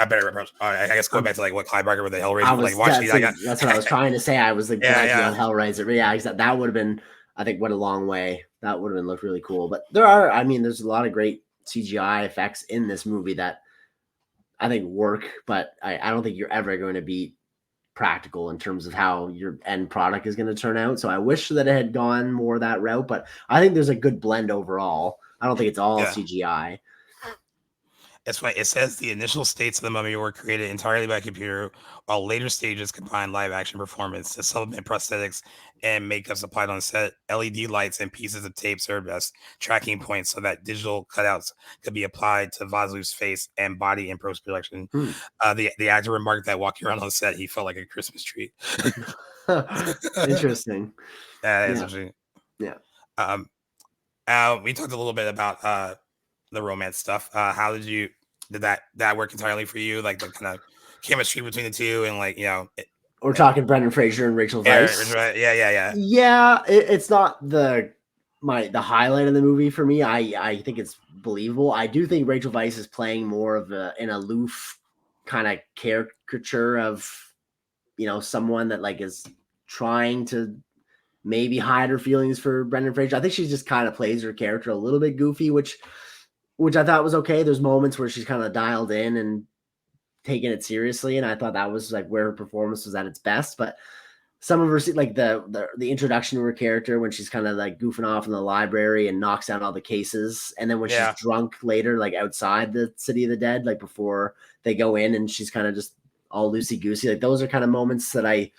better approach. I guess going um, back to like what Clive Barker with the Hellraiser, I like was watching like that's what I was trying to say. I was like yeah, blanking on yeah, Hellraiser. But yeah, that would have been, I think, went a long way. That would have been looked really cool. But there's a lot of great CGI effects in this movie that I think work, but I don't think you're ever going to beat practical in terms of how your end product is going to turn out. So I wish that it had gone more that route, but I think there's a good blend overall. I don't think it's all yeah. CGI. That's why it says the initial states of the mummy were created entirely by computer, while later stages combined live action performance to supplement prosthetics and makeup supplied on set. LED lights and pieces of tape served as tracking points so that digital cutouts could be applied to Vosloo's face and body in post production. Hmm. The actor remarked that walking around on set, he felt like a Christmas tree. Interesting. That is Yeah. interesting. Yeah. Um, we talked a little bit about the romance stuff. Did that work entirely for you? Like the kind of chemistry between the two, and like We're talking Brendan Fraser and Rachel Weisz. right, yeah. Yeah, it's not the highlight of the movie for me. I think it's believable. I do think Rachel Weisz is playing more of an aloof kind of caricature of someone that like is trying to maybe hide her feelings for Brendan Fraser. I think she just kind of plays her character a little bit goofy, which I thought was okay. There's moments where she's kind of dialed in and taking it seriously, and I thought that was like where her performance was at its best. But some of her, like the introduction to her character when she's kind of like goofing off in the library and knocks down all the cases, and then when she's Yeah. drunk later, like outside the city of the dead, like before they go in, and she's kind of just all loosey goosey. Like those are kind of moments that I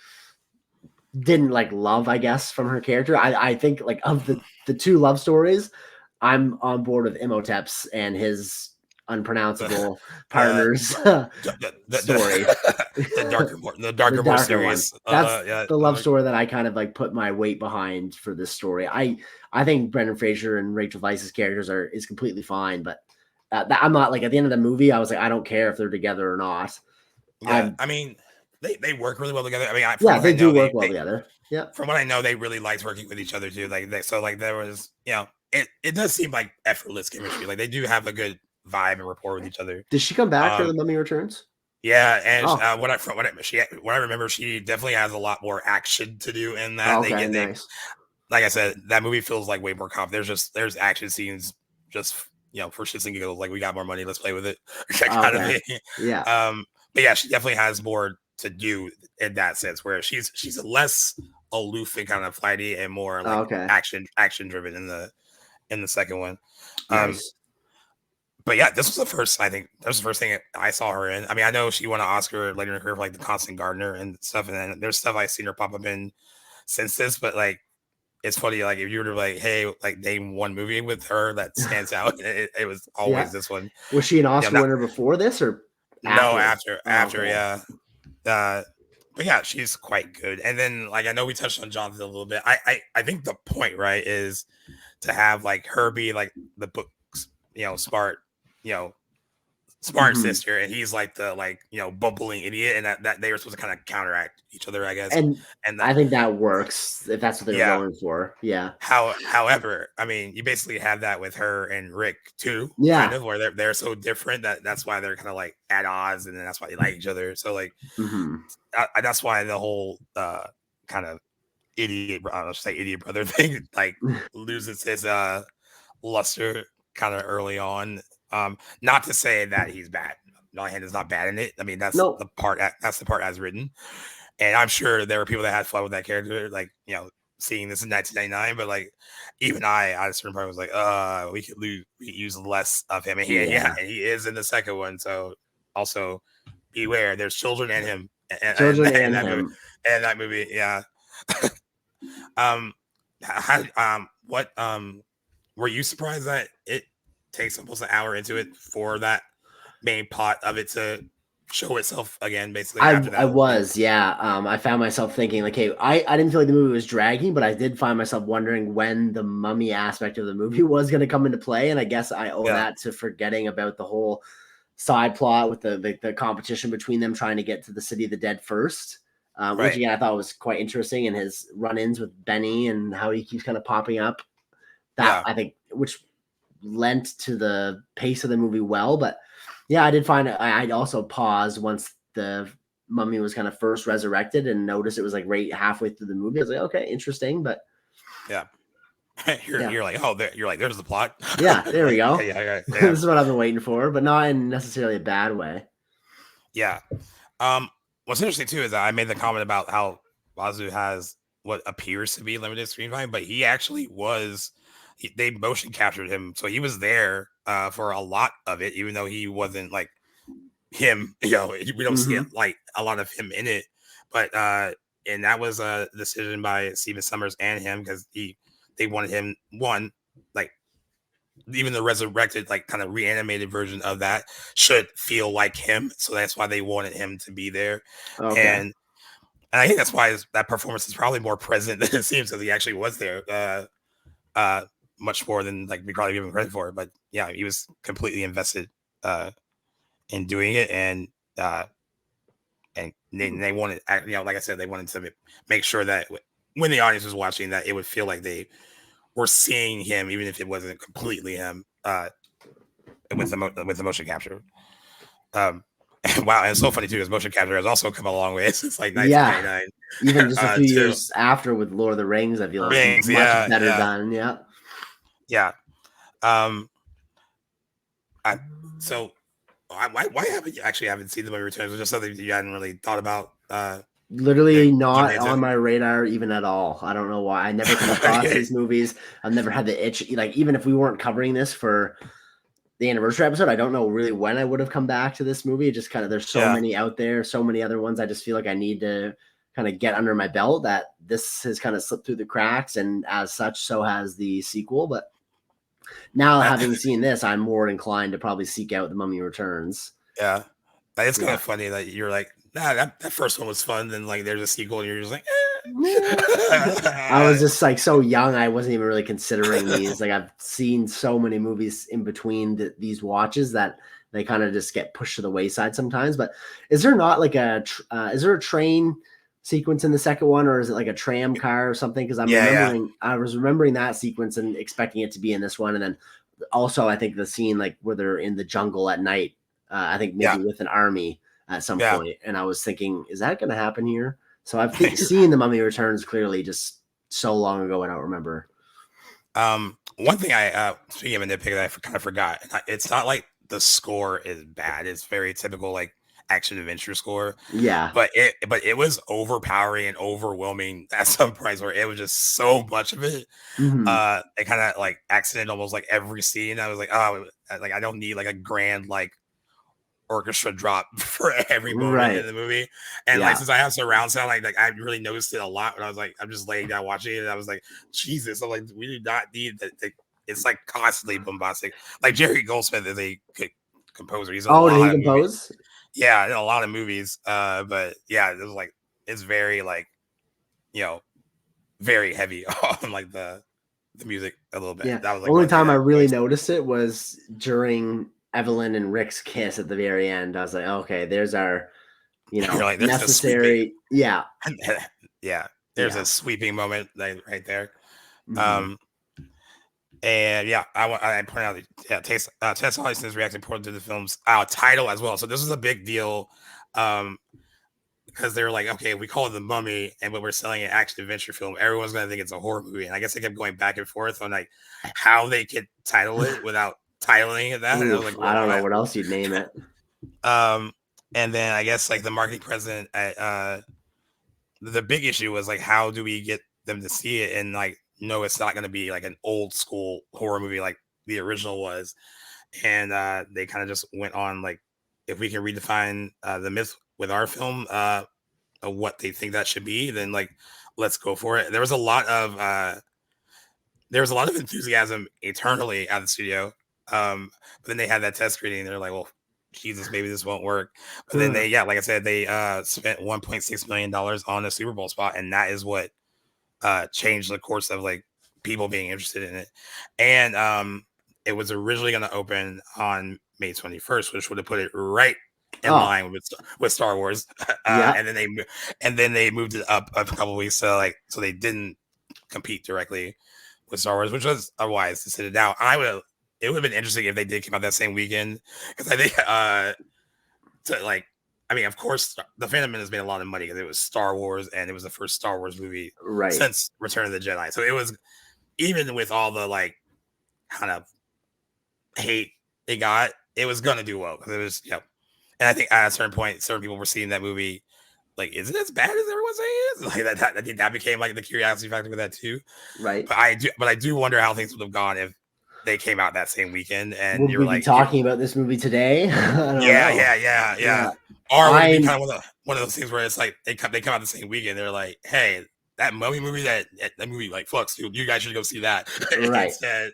didn't like love, I guess, from her character. I think like of the two love stories, I'm on board with Imhotep's and his unpronounceable the, partner's story. the darker, more Darker one. serious. That's Yeah, the love story that I kind of like put my weight behind for this story. I think Brendan Fraser and Rachel Weisz's characters is completely fine, but I'm not like at the end of the movie. I was like, I don't care if they're together or not. yeah. I mean, they work really well together. I mean, They do work well together. Yeah. From what I know, they really liked working with each other too. So like there was, it does seem like effortless chemistry. Like they do have a good vibe and rapport with each other. Did she come back for The Mummy Returns? Yeah, and what I remember, she definitely has a lot more action to do in that. Okay, nice. Like I said, that movie feels like way more comp. There's action scenes just for shits and giggles. Like we got more money, let's play with it. Kind of thing. Yeah. But yeah, she definitely has more to do in that sense, where she's less aloof and kind of flighty and more like action driven in the second one. Nice. But yeah, this was the first. I think that was the first thing I saw her in. I mean, I know she won an Oscar later in her career for like The Constant Gardener and stuff, and then there's stuff I've seen her pop up in since this. But like, it's funny. Like, if you were to like, hey, like name one movie with her that stands out, it was always this one. Was she an Oscar winner before this or after? No, after. Yeah. But yeah, she's quite good. And then like I know we touched on Jonathan a little bit. I think the point, right, is to have like her be like the book's smart sister, and he's like the bumbling idiot, and that they were supposed to kind of counteract each other, I guess. And I think that works if that's what they're going for. Yeah. However, I mean, you basically have that with her and Rick too. Yeah. Kind of where they're so different that's why they're kind of like at odds, and then that's why they like each other. So like, that's why the whole kind of idiot brother thing like loses his luster kind of early on. Not to say that he's bad. Nolan is not bad in it. I mean, that's the part as written. And I'm sure there were people that had fun with that character, like, seeing this in 1999. But like, even I at a certain point was like, we could use less of him. And and he is in the second one. So also beware, there's children in him. That movie. Yeah. what were you surprised that it takes almost an hour into it for that main plot of it to show itself again, basically after that I whole thing? was, yeah. I found myself thinking like, hey, I didn't feel like the movie was dragging, but I did find myself wondering when the mummy aspect of the movie was going to come into play, and I guess I owe Yeah, that to forgetting about the whole side plot with the competition between them trying to get to the city of the dead first. Which right. again I thought was quite interesting, and his run-ins with Benny and how he keeps kind of popping up. That Yeah, I think, which lent to the pace of the movie well. But yeah, I did find I also paused once the mummy was kind of first resurrected and noticed it was like right halfway through the movie. I was like, okay, interesting, but yeah. yeah, You're like, oh, you're like, there's the plot. yeah, there we Like, go. yeah, This is what I've been waiting for, but not in necessarily a bad way. yeah. What's interesting too is that I made the comment about how Wazoo has what appears to be limited screen time, but he actually was. They motion captured him, so he was there for a lot of it, even though he wasn't like him. We don't see it Mm-hmm. like a lot of him in it, but and that was a decision by Steven Summers and him because they wanted him one like even the resurrected, like kind of reanimated version of that should feel like him. So that's why they wanted him to be there. Okay. And I think that's why that performance is probably more present than it seems because he actually was there much more than like we probably give him credit for. But yeah, he was completely invested uh, in doing it. And they wanted, like I said, they wanted to make sure that when the audience was watching that it would feel like they were seeing him, even if it wasn't completely him with the motion capture. Um, wow, and it's so funny too, because motion capture has also come a long way since like Yeah. 1999. Even just a few Too. years after with Lord of the Rings, I feel it's Rings, much yeah, better yeah, done. Yeah. yeah. Um, I so why haven't you actually haven't seen the movie Returns? It's just something you hadn't really thought about. Literally Jumping not into. on my radar even at all. I don't know why. I never come across Okay. these movies. I've never had the itch. Like, even if we weren't covering this for the anniversary episode, I don't know really when I would have come back to this movie. Just kind of, there's so Yeah, many out there, so many other ones. I just feel like I need to kind of get under my belt that this has kind of slipped through the cracks. And as such, so has the sequel. But now having seen this, I'm more inclined to probably seek out The Mummy Returns. yeah. It's kind Yeah. of funny that you're like, nah, that first one was fun. Then like there's a sequel, and you're just like, I was eh. just like so young, I wasn't even really considering these. Like, I've seen so many movies in between these watches that they kind of just get pushed to the wayside sometimes. But is there not like is there a train sequence in the second one, or is it like a tram car or something? Because Yeah, I was remembering that sequence and expecting it to be in this one, and then also I think the scene like where they're in the jungle at night. I think yeah, maybe with an army at some yeah, point, and I was thinking, is that going to happen here? So I've yeah. seen The Mummy Returns clearly just so long ago I don't remember. One thing speaking of a nitpick that I kind of forgot, it's not like the score is bad. It's very typical like action adventure score, Yeah. but it was overpowering and overwhelming at some points where it was just so much of it. Hmm. It kind of like accented almost like every scene. I was like, oh, like I don't need like a grand like orchestra drop for every moment in Right. the movie. And like Yeah. since I have surround sound, like I really noticed it a lot when I was like, I'm just laying down watching it, and I was like, Jesus, I'm like, we do not need that. It's like constantly bombastic. Like Jerry Goldsmith is a good composer. He's in a Oh, did he lot of movies. compose? Yeah, in a lot of movies. But yeah, it was like it's very like you know very heavy on like the music a little bit. Yeah. That was like Only one thing time I that really noticed. noticed it was during Evelyn and Rick's kiss at the very end. I was like, okay, there's our, You're like, there's a sweeping. necessary. Yeah. Yeah, there's a Yeah. sweeping moment right there. Hmm. Um, and yeah, I point out that yeah, Tess Holliston's reacts important to the film's title as well. So this is a big deal, because they're like, okay, we call it The Mummy, and when we're selling an action adventure film, everyone's gonna think it's a horror movie. And I guess they kept going back and forth on like how they could title it without titling it that. And I was Oof. like, I well, don't know what else you'd name it. um, and then I guess like the marketing president at the big issue was like how do we get them to see it and like no it's not going to be like an old school horror movie like the original was. And they kind of just went on like if we can redefine the myth with our film of what they think that should be, then like let's go for it. There was a lot of there was a lot of enthusiasm internally at the studio. But then they had that test screening and they're like, well, Jesus, maybe this won't work. But then they, like I said, they spent $1.6 million on a Super Bowl spot, and that is what changed the course of like people being interested in it. And it was originally going to open on May 21st, which would have put it right in line with Star Wars. And then they moved it up a couple of weeks, so they didn't compete directly with Star Wars, which was a wise decision. Now, it would have been interesting if they did come out that same weekend, because I think of course, the Phantom Menace made a lot of money because it was Star Wars and it was the first Star Wars movie since Return of the Jedi. So it was, even with all the like kind of hate it got, it was gonna do well because it was, And I think at a certain point, certain people were seeing that movie like, is it as bad as everyone's saying it is? Like that I think that became like the curiosity factor with that too. Right. But I do wonder how things would have gone if they came out that same weekend and would you're we like be talking about this movie today? Yeah. Or would it be kind of one of those things where it's like they come out the same weekend, they're like, hey, that Mummy movie, that movie like fucks, dude, you guys should go see that instead.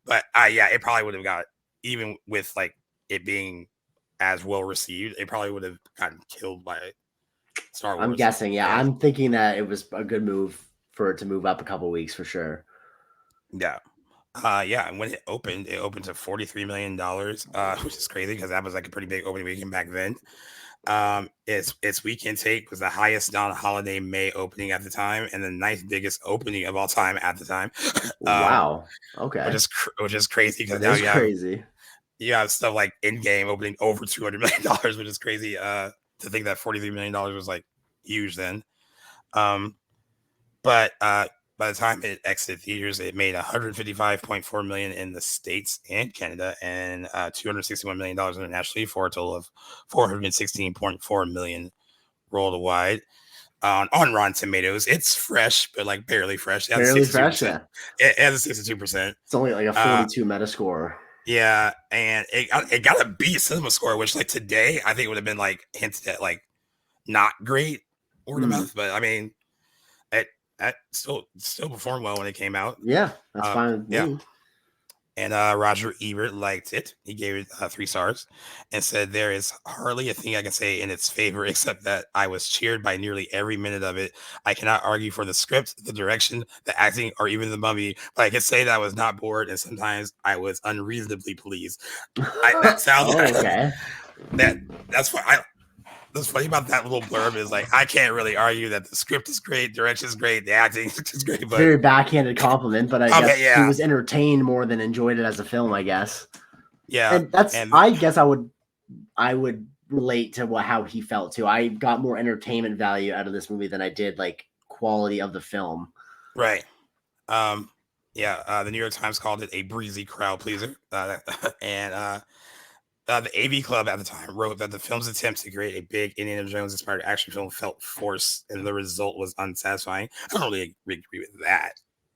But it probably would have got, even with like it being as well received, it probably would have gotten killed by Star Wars. I'm guessing, I'm thinking that it was a good move for it to move up a couple weeks for sure. Yeah. And when it opened to $43 million, which is crazy because that was like a pretty big opening weekend back then. Its weekend take was the highest non-holiday May opening at the time, and the ninth biggest opening of all time at the time. Wow. Okay. Which is crazy because now you have stuff like Endgame opening over $200 million, which is crazy. To think that $43 million was like huge then. But by the time it exited theaters, it made $155.4 million in the States and Canada, and $261 million internationally, for a total of $416.4 million worldwide. On Rotten Tomatoes, it's fresh, but like barely fresh. Barely fresh, yeah. It has a 62%. It's only like a 42 Metascore. Yeah, and it got a B cinema score, which like today I think would have been like hinted at like not great word of mouth, but I mean, it still performed well when it came out. Yeah, that's fine. Yeah. And Roger Ebert liked it. He gave it 3 stars and said, there is hardly a thing I can say in its favor except that I was cheered by nearly every minute of it. I cannot argue for the script, the direction, the acting, or even the mummy, but I can say that I was not bored, and sometimes I was unreasonably pleased. That sounds okay. That's what What's funny about that little blurb is like, I can't really argue that the script is great, direction is great, the acting is great. But very backhanded compliment, but I guess he was entertained more than enjoyed it as a film, I guess. Yeah, and I guess I would relate to how he felt too. I got more entertainment value out of this movie than I did like quality of the film. Right. The New York Times called it a breezy crowd pleaser, and the AV Club at the time wrote that the film's attempt to create a big Indiana Jones inspired action film felt forced, and the result was unsatisfying. I don't really agree with that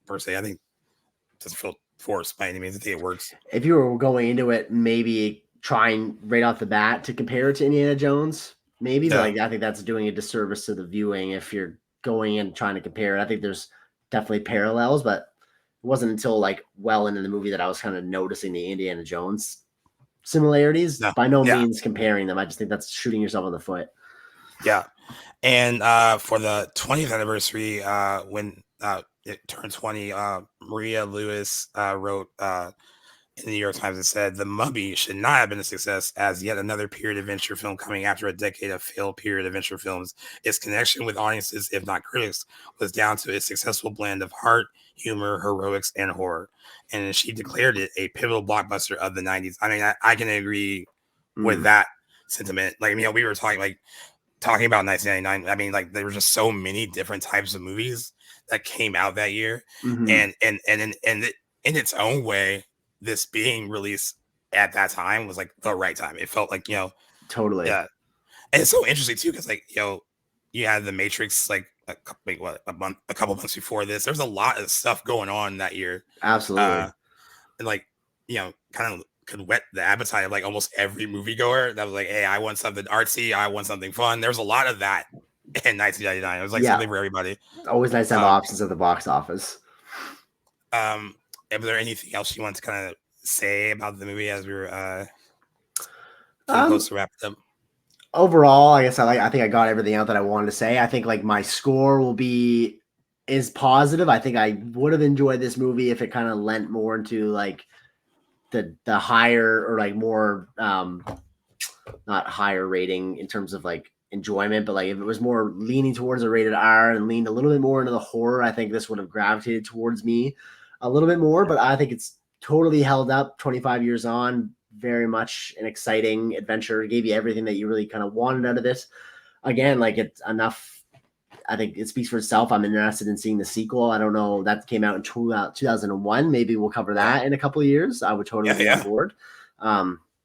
per se. I think it doesn't feel forced by any means. I think it works. If you were going into it, maybe trying right off the bat to compare it to Indiana Jones, maybe, but I think that's doing a disservice to the viewing if you're going in trying to compare it. I think there's definitely parallels, but it wasn't until like well into the movie that I was kind of noticing the Indiana Jones similarities. By no means comparing them. I just think that's shooting yourself in the foot. Yeah. And for the 20th anniversary, when it turned 20, Maria Lewis wrote in the New York Times, it said, "The Mummy should not have been a success as yet another period adventure film coming after a decade of failed period adventure films. Its connection with audiences, if not critics, was down to its successful blend of heart, humor, heroics, and horror." And she declared it a pivotal blockbuster of the 90s. I mean, I can agree with that sentiment. Like, we were talking about 1999. I mean, like, there were just so many different types of movies that came out that year. And in its own way, this being released at that time was like the right time. It felt like, totally. Yeah. And it's so interesting too, because like, you had The Matrix like a couple months before this. There's a lot of stuff going on that year. Absolutely. And like, kind of could whet the appetite of like almost every moviegoer that was like, hey, I want something artsy, I want something fun. There's a lot of that in 1999. It was like something for everybody. Always nice to have options at the box office. Is there anything else you want to kind of say about the movie as we're getting Um, close to wrap it up? Overall, I guess I think I got everything out that I wanted to say. I think like my score is positive. I think I would have enjoyed this movie if it kind of lent more into like the higher or like more not higher rating in terms of like enjoyment, but like if it was more leaning towards a rated R and leaned a little bit more into the horror, I think this would have gravitated towards me a little bit more. But I think it's totally held up 25 years on. Very much an exciting adventure. It gave you everything that you really kind of wanted out of this. Again, like it's enough. I think it speaks for itself. I'm interested in seeing the sequel. I don't know. That came out in 2001. Maybe we'll cover that in a couple of years. I would totally be on board.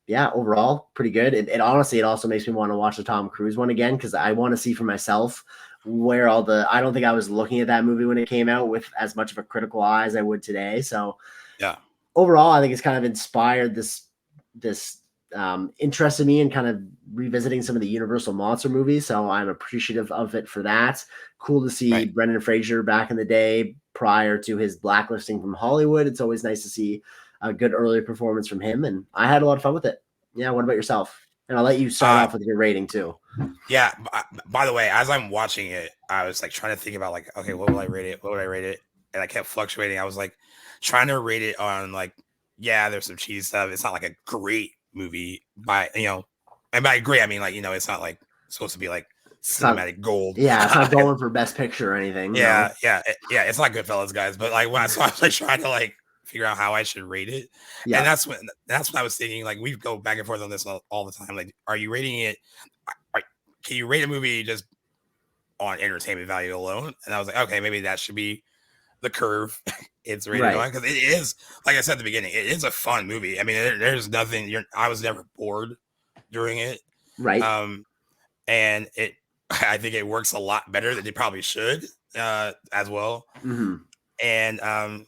Yeah, overall, pretty good. It honestly, it also makes me want to watch the Tom Cruise one again because I want to see for myself where all the. I don't think I was looking at that movie when it came out with as much of a critical eye as I would today. So, Yeah. Overall, I think it's kind of inspired this interest in me in kind of revisiting some of the Universal monster movies. So I'm appreciative of it for that. Cool to see Brendan Fraser back in the day prior to his blacklisting from Hollywood. It's always nice to see a good early performance from him, and I had a lot of fun with it. Yeah, what about yourself? And I'll let you start off with your rating too. Yeah. By the way, as I'm watching it, I was like trying to think about like, okay, what will I rate it? What would I rate it? And I kept fluctuating. I was like trying to rate it on like, yeah, there's some cheese stuff. It's not like a great movie by and by great I mean like it's not like supposed to be like cinematic gold. Yeah, it's not going for best picture or anything. Yeah, no. yeah. It's not Goodfellas, guys. But like I was like trying to like figure out how I should rate it. Yeah. And that's when I was thinking like we go back and forth on this all the time. Like, are you rating it? Can you rate a movie just on entertainment value alone? And I was like, okay, maybe that should be the curve it's rated on because it is, like I said at the beginning, it is a fun movie. I mean, there's nothing. I was never bored during it, right? And I think it works a lot better than it probably should as well. Mm-hmm. And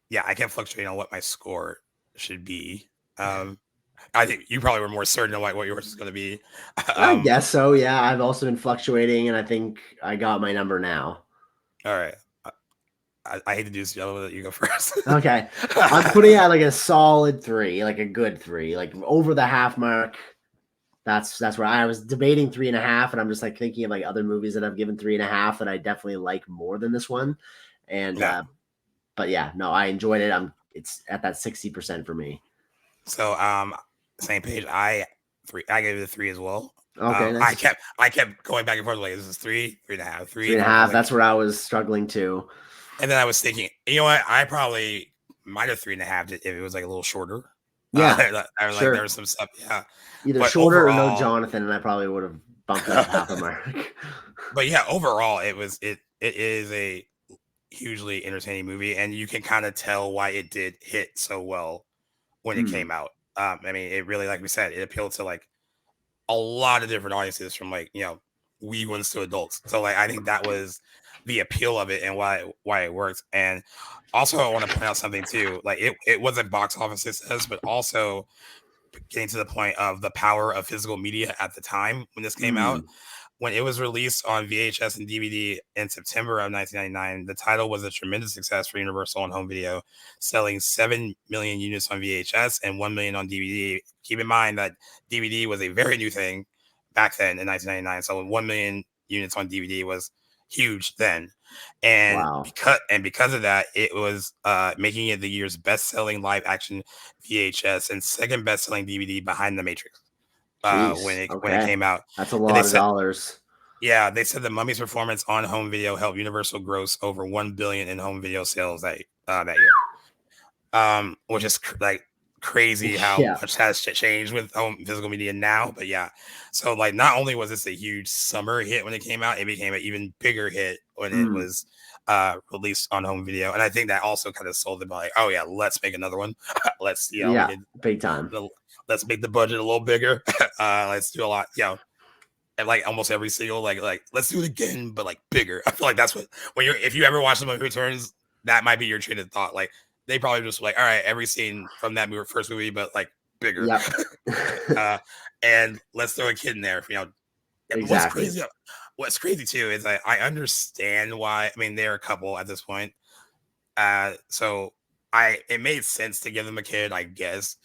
yeah, I kept fluctuating on what my score should be. I think you probably were more certain of like what yours is going to be. I guess so. Yeah, I've also been fluctuating, and I think I got my number now. All right. I hate to do this, Yellow, that you go first. Okay. I'm putting out like a solid 3, like a good 3, like over the half mark. That's where I was debating 3.5, and I'm just like thinking of like other movies that I've given 3.5 that I definitely like more than this one. And but yeah, no, I enjoyed it. It's at that 60% for me. So same page. I gave it a 3 as well. Okay. Nice. I kept going back and forth like this is 3, 3.5, 3.5. Like, that's where I was struggling too. And then I was thinking, you know what? I probably might have 3.5 if it was like a little shorter. Yeah, sure. Like there was some stuff. Yeah, either but shorter overall, or no Jonathan, and I probably would have bumped up half a mark. But yeah, overall, it is a hugely entertaining movie, and you can kind of tell why it did hit so well when it came out. I mean, it really, like we said, it appealed to like a lot of different audiences from like wee ones to adults. So like I think that was the appeal of it and why it works. And also I want to point out something too. Like it wasn't box office success, but also getting to the point of the power of physical media at the time when this came out. When it was released on VHS and DVD in September of 1999, the title was a tremendous success for Universal on home video, selling 7 million units on VHS and 1 million on DVD. Keep in mind that DVD was a very new thing back then in 1999. So 1 million units on DVD was huge then. And because of that, it was making it the year's best-selling live-action VHS and second best-selling DVD behind The Matrix. When it came out. That's a lot of dollars. Yeah, they said the Mummy's performance on home video helped Universal gross over 1 billion in home video sales that year. Which is like crazy how much has changed with home physical media now. But yeah, so like not only was this a huge summer hit when it came out, it became an even bigger hit when it was released on home video. And I think that also kind of sold them like, oh yeah, let's make another one. Let's see how we can big time. Let's make the budget a little bigger. Let's do a lot, and like almost every single like let's do it again, but like bigger. I feel like that's what if you ever watch the movie Returns, that might be your train of thought. Like they probably just like, all right, every scene from that first movie, but like bigger. And let's throw a kid in there. Exactly. What's crazy too is I understand why. I mean, they're a couple at this point. So it made sense to give them a kid, I guess.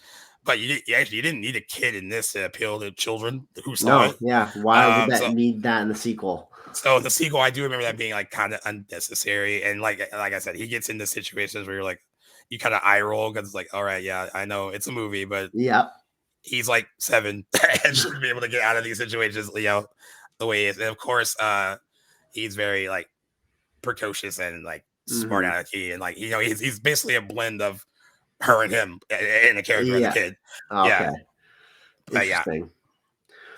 But you didn't need a kid in this to appeal to children who saw No, it. yeah. Why would that So need that in the sequel? so the sequel, I do remember that being like kind of unnecessary, and like I said, he gets into situations where you're like, you kind of eye roll because it's like, all right, yeah, I know it's a movie, but Yep. he's like 7 and should be able to get out of these situations, the way he is. And of course, he's very like precocious and like smart Hmm. alecky, and like he's basically a blend of her and him in the character as a Yeah. kid. Okay. Yeah, but yeah, Interesting.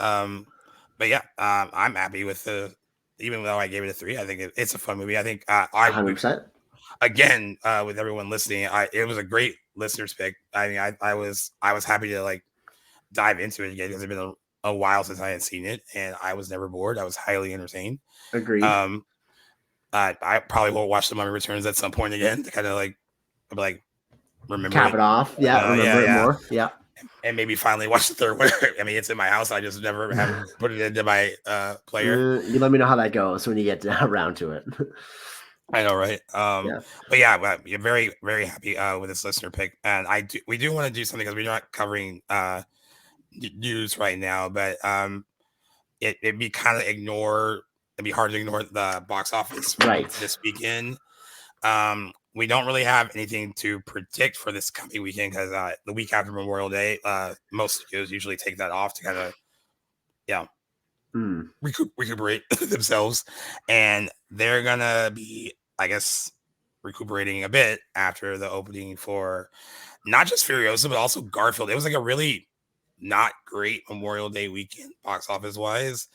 um, I'm happy with the. Even though I gave it a 3, I think it's a fun movie. I think I would 100%. again with everyone listening. It was a great listener's pick. I mean, I was happy to like dive into it again because it's been a while since I had seen it, and I was never bored. I was highly entertained. Agreed. Um, I probably will watch The Mummy Returns at some point again to kind of like remember Cap it. it off. Yeah. Remember it Yeah, more. Yeah. and maybe finally watch the third one. I mean, it's in my house. I just never have put it into my player. You let me know how that goes when you get around to it. I know, right? Yeah. But yeah, you're very, very happy with this listener pick, and we do want to do something because we're not covering news right now, but it'd be it'd be hard to ignore the box office from Right. this weekend. We don't really have anything to predict for this coming weekend because the week after Memorial Day, most studios usually take that off to kind of Mm. recuperate themselves, and they're gonna be, I guess, recuperating a bit after the opening for not just Furiosa but also Garfield. It was like a really not great Memorial Day weekend box office wise.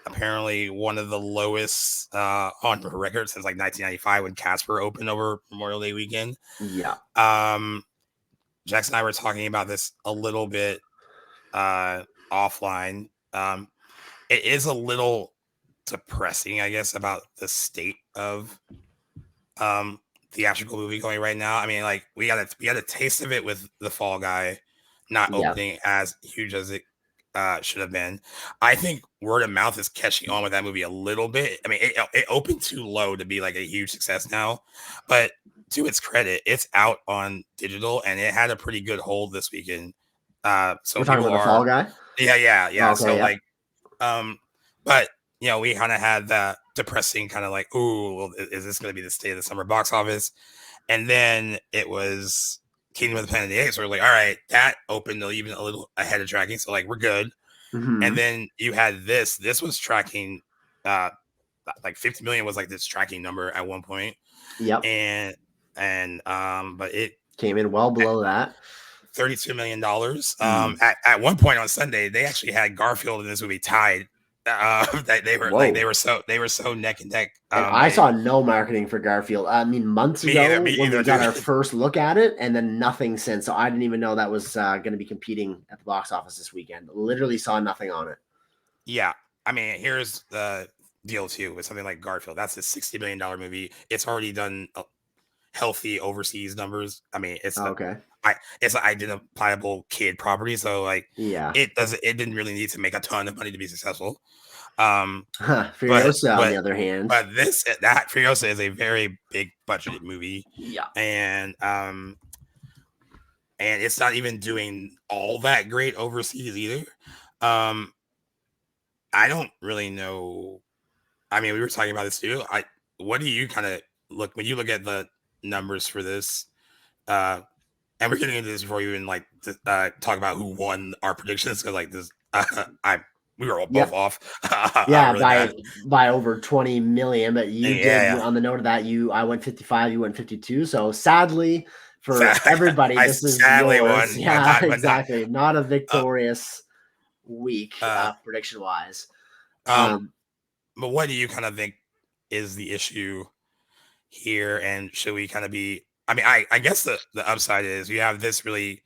Apparently one of the lowest on record since like 1995 when Casper opened over Memorial Day weekend. Yeah. Jackson and I were talking about this a little bit offline. It is a little depressing, I guess, about the state of theatrical movie going right now. I mean, like we got a taste of it with The Fall Guy not Yeah. opening as huge as it should have been. I think word of mouth is catching on with that movie a little bit. I mean, it opened too low to be like a huge success now, but to its credit, it's out on digital and it had a pretty good hold this weekend. So We're talking people about the Fall are, Guy. yeah. Okay. So Yeah. like, but we kind of had that depressing kind of like, ooh, well, is this going to be the state of the summer box office? And then it was Kingdom of the Planet of the Apes. So we're like, all right, that opened even a little ahead of tracking, so like we're good. And Mm-hmm. then you had this. This was tracking, like 50 million was like this tracking number at one point, Yep. but it Came in well below that. $32 million. At one point on Sunday, they actually had Garfield in this movie tied. That they were like Whoa. they were so neck and neck. And I saw no marketing for Garfield. I mean, months ago Me when either, we got dude. our first look at it, and then nothing since. So I didn't even know that was going to be competing at the box office this weekend. Literally saw nothing on it. Yeah, I mean, here's the deal too with something like Garfield. That's a $60 million movie. It's already done healthy overseas numbers. I mean, Okay. it's an identifiable kid property, so like Yeah. it didn't really need to make a ton of money to be successful. But Furiosa, on the other hand. that Furiosa is a very big budgeted movie, Yeah. and it's not even doing all that great overseas either. Um, I don't really know. I mean, we were talking about this too. What do you kind of look when you look at the numbers for this? Uh, and we're getting into this before you even like talk about who won our predictions because like this, we were both off. Yeah, really by over 20 million, but you did yeah. on the note of that. I went 55, you went 52. So sadly for everybody, I this is sadly yours. won, Yeah, but exactly. Not a uh, victorious week uh, prediction wise. um, but what do you kind of think is the issue here, and should we kind of be? I mean, I guess the upside is you have this really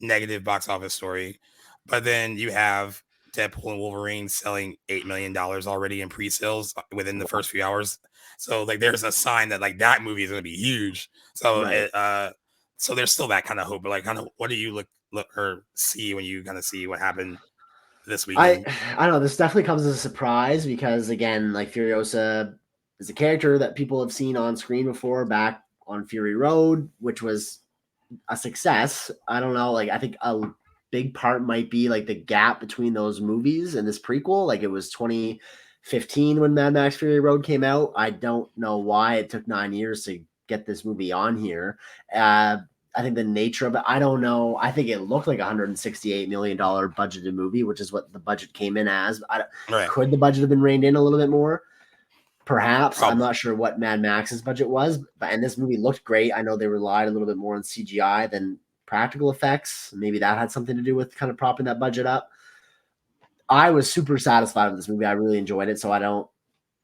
negative box office story, but then you have Deadpool and Wolverine selling $8 million already in pre-sales within the first few hours. So like, there's a sign that like that movie is going to be huge. So Right. so there's still that kind of hope. But like, kind of, what do you look or see when you kind of see what happened this weekend? I don't know. This definitely comes as a surprise because again, like Furiosa is a character that people have seen on screen before back on Fury Road, which was a success. I don't know. Like, I think a big part might be like the gap between those movies and this prequel. Like, it was 2015 when Mad Max Fury Road came out. I don't know why it took 9 years to get this movie on here. I think the nature of it, I don't know. I think it looked like $168 million budgeted movie, which is what the budget came in as. Right. Could the budget have been reined in a little bit more? Perhaps. Probably. I'm not sure what Mad Max's budget was, and this movie looked great. I know they relied a little bit more on CGI than practical effects. Maybe that had something to do with kind of propping that budget up. I was super satisfied with this movie. I really enjoyed it. So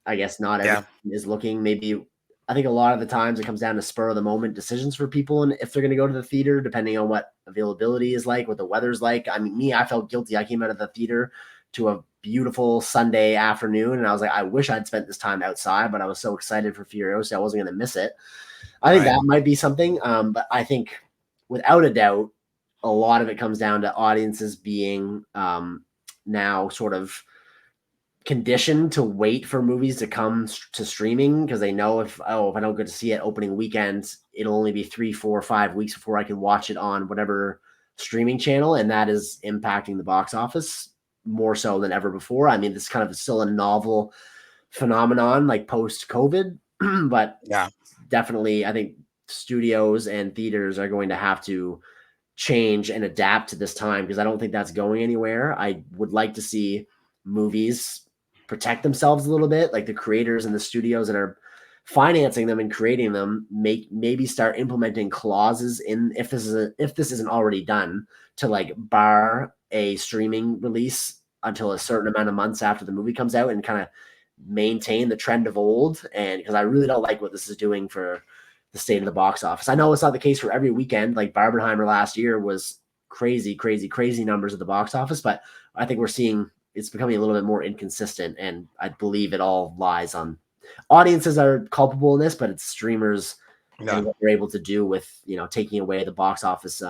I guess not everyone is looking. Maybe I think a lot of the times it comes down to spur of the moment decisions for people and if they're going to go to the theater, depending on what availability is like, what the weather's like. I mean, I felt guilty. I came out of the theater to a beautiful Sunday afternoon, and I was like, I wish I'd spent this time outside, but I was so excited for Furiosa, I wasn't going to miss it. I think that might be something, but I think without a doubt, a lot of it comes down to audiences being now sort of conditioned to wait for movies to come to streaming because they know if I don't get to see it opening weekend, it'll only be 3, 4, 5 weeks before I can watch it on whatever streaming channel, and that is impacting the box office more so than ever before. I mean, this kind of is still a novel phenomenon, like post-COVID, but definitely I think studios and theaters are going to have to change and adapt to this time because I don't think that's going anywhere. I would like to see movies protect themselves a little bit, like the creators and the studios that are financing them and creating them maybe start implementing clauses in if this isn't already done to like bar a streaming release until a certain amount of months after the movie comes out and kind of maintain the trend of old. And because I really don't like what this is doing for the state of the box office. I know it's not the case for every weekend. Like Barbenheimer last year was crazy numbers at the box office, but I think we're seeing it's becoming a little bit more inconsistent, and I believe it all lies on audiences are culpable in this, but it's streamers and what they're able to do with, taking away the box office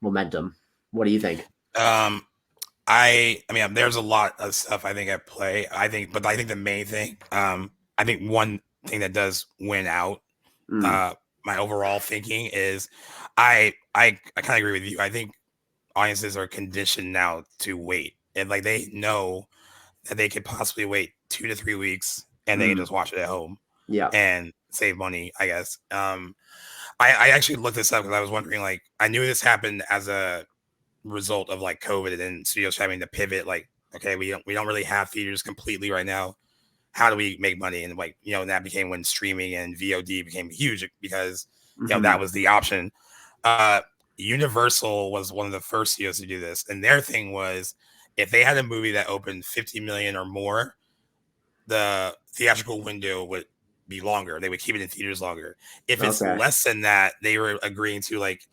momentum. What do you think? I mean, there's a lot of stuff I think at play. I think the main thing, I think one thing that does win out, my overall thinking is, I kind of agree with you. I think audiences are conditioned now to wait, and like they know that they could possibly wait 2 to 3 weeks, and they can just watch it at home, and save money, I guess. I actually looked this up because I was wondering, like, I knew this happened as a result of like COVID and studios having to pivot. Like, okay, we don't really have theaters completely right now. How do we make money? And like, and that became when streaming and VOD became huge because that was the option. Universal was one of the first studios to do this, and their thing was if they had a movie that opened 50 million or more, the theatrical window would be longer. They would keep it in theaters longer. If it's less than that, they were agreeing to like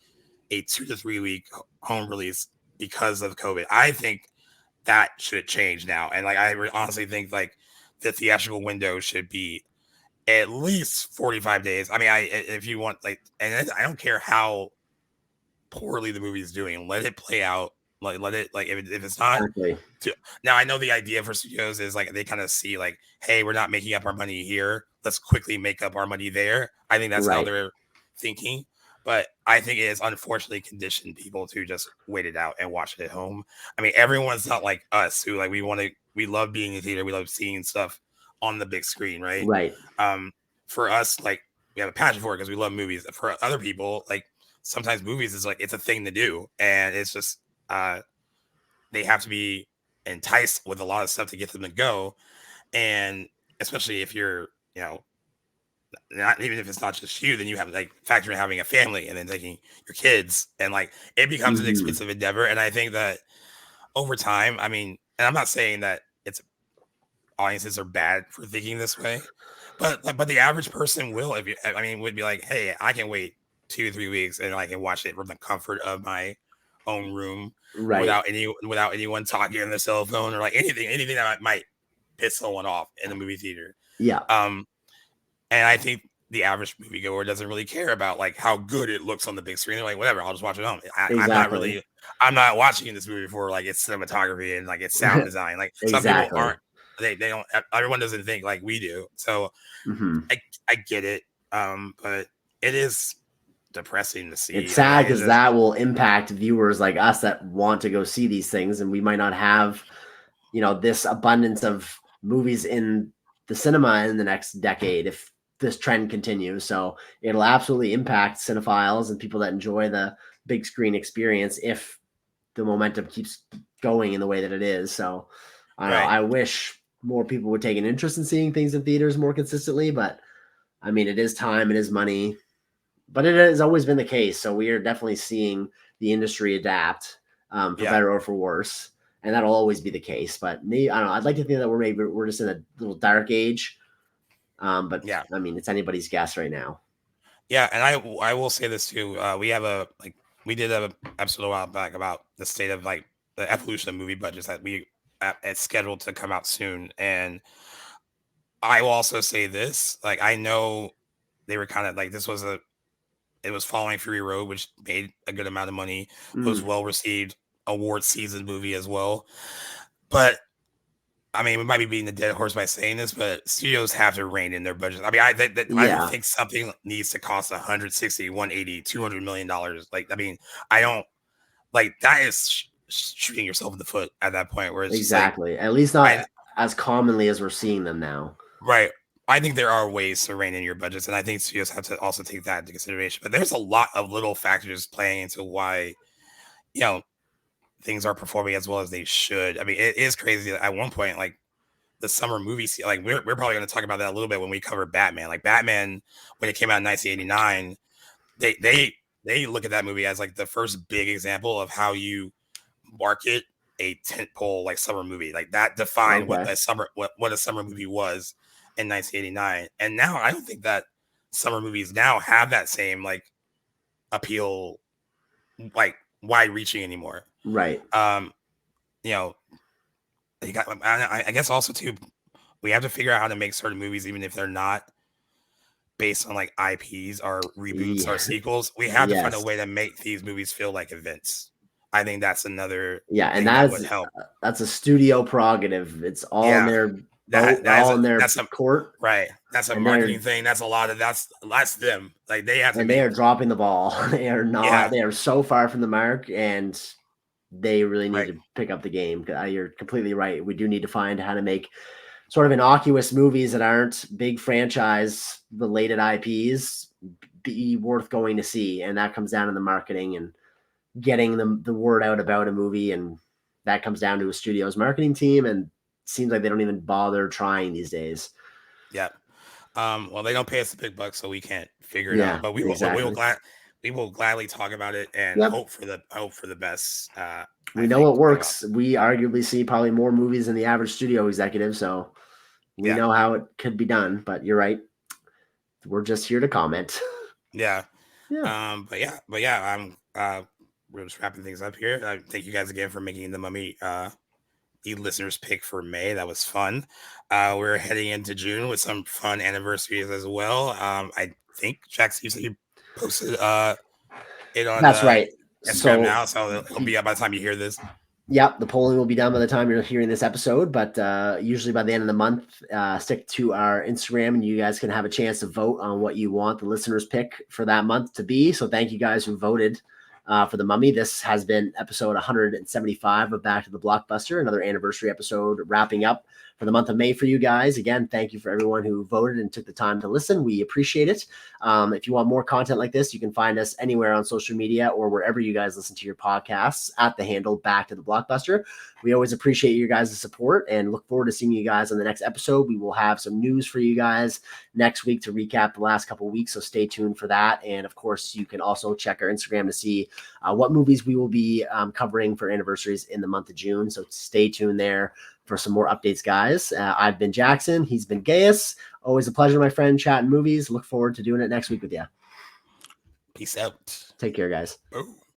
a 2 to 3 week home release because of COVID. I think that should change now. And like, I honestly think like the theatrical window should be at least 45 days. I mean, if you want, like, and I don't care how poorly the movie is doing, let it play out. Like, let it, like, if it's not now, I know the idea for studios is like they kind of see like, hey, we're not making up our money here, let's quickly make up our money there. I think that's how they're thinking, but I think it has unfortunately conditioned people to just wait it out and watch it at home. I mean, everyone's not like us who like we love being in theater, we love seeing stuff on the big screen, right? For us, like, we have a passion for it because we love movies. For other people, like, sometimes movies is like it's a thing to do, and it's just they have to be enticed with a lot of stuff to get them to go. And especially if you're, not even if it's not just you, then you have like factor in having a family and then taking your kids, and like it becomes an expensive endeavor. And I think that over time, I mean, and I'm not saying that audiences are bad for thinking this way, but the average person will, would be like, hey, I can wait 2 to 3 weeks and I can watch it from the comfort of my own room without anyone talking on the cell phone or like anything that might piss someone off in the movie theater. And I think the average moviegoer doesn't really care about like how good it looks on the big screen. They're like, whatever, I'll just watch it home. I'm not watching this movie for like its cinematography and like its sound design. Like some people aren't. They don't. Everyone doesn't think like we do. So I get it. But it is depressing to see. It's sad because just, that will impact viewers like us that want to go see these things, and we might not have, you know, this abundance of movies in the cinema in the next decade if this trend continues. So it'll absolutely impact cinephiles and people that enjoy the big screen experience if the momentum keeps going in the way that it is. So I don't know. I wish more people would take an interest in seeing things in theaters more consistently, but I mean, it is time, it is money, but it has always been the case. So we are definitely seeing the industry adapt for better or for worse. And that'll always be the case. But maybe, I don't know. I'd like to think that we're just in a little dark age. But yeah, I mean, it's anybody's guess right now. Yeah, and I will say this too. We have we did an episode a while back about the state of like the evolution of movie budgets that it's scheduled to come out soon. And I will also say this, like I know they were kind of like it was following Fury Road, which made a good amount of money. It was well received, award season movie as well. But I mean, we might be beating the dead horse by saying this, but studios have to rein in their budget. I mean, I think something needs to cost 160, 180, $200 million. Like, I mean, I don't like that is shooting yourself in the foot at that point where it's exactly. At least not as commonly as we're seeing them now. Right. I think there are ways to rein in your budgets, and I think studios have to also take that into consideration. But there's a lot of little factors playing into why, you know, things are performing as well as they should. I mean, it is crazy that at one point, like the summer movie, like we're probably going to talk about that a little bit when we cover Batman. Like Batman, when it came out in 1989, they look at that movie as like the first big example of how you market a tentpole like summer movie. Like that defined what a summer movie was in 1989. And now I don't think that summer movies now have that same like appeal, like wide reaching anymore. Right. You know, you got, I guess also too, we have to figure out how to make certain movies, even if they're not based on like IPs or reboots or sequels. We have to find a way to make these movies feel like events. I think that's another and that would help. That's a studio prerogative. It's all in their court. Right. That's a marketing thing. That's a lot of that's them. Like they have to they are dropping the ball. They are not they are so far from the mark, and they really need to pick up the game. You're completely right. We do need to find how to make sort of innocuous movies that aren't big franchise related IPs be worth going to see. And that comes down to the marketing and getting the word out about a movie. And that comes down to a studio's marketing team. And it seems like they don't even bother trying these days. Yeah. Well, they don't pay us the big bucks, so we can't figure it out, but we will gladly talk about it and hope for the best. We know it works. We arguably see probably more movies than the average studio executive, so we know how it could be done. But you're right. We're just here to comment. Yeah. We're just wrapping things up here. Thank you guys again for making the Mummy the listeners' pick for May. That was fun. We're heading into June with some fun anniversaries as well. I think Jackson, you said you posted it on That's right. Instagram now, so it'll be up by the time you hear this. Yep, the polling will be done by the time you're hearing this episode, but usually by the end of the month, stick to our Instagram and you guys can have a chance to vote on what you want the listeners' pick for that month to be. So thank you guys who voted for the Mummy. This has been episode 175 of Back to the Blockbuster, another anniversary episode wrapping up for the month of May for you guys. Again, thank you for everyone who voted and took the time to listen. We appreciate it. If you want more content like this, you can find us anywhere on social media or wherever you guys listen to your podcasts at the handle Back to the Blockbuster. We always appreciate you guys' support and look forward to seeing you guys on the next episode. We will have some news for you guys next week to recap the last couple of weeks, so stay tuned for that. And of course, you can also check our Instagram to see what movies we will be covering for anniversaries in the month of June. So stay tuned there for some more updates, guys. I've been Jackson. He's been Gaius. Always a pleasure, my friend, chatting movies. Look forward to doing it next week with you. Peace out. Take care, guys. Oh.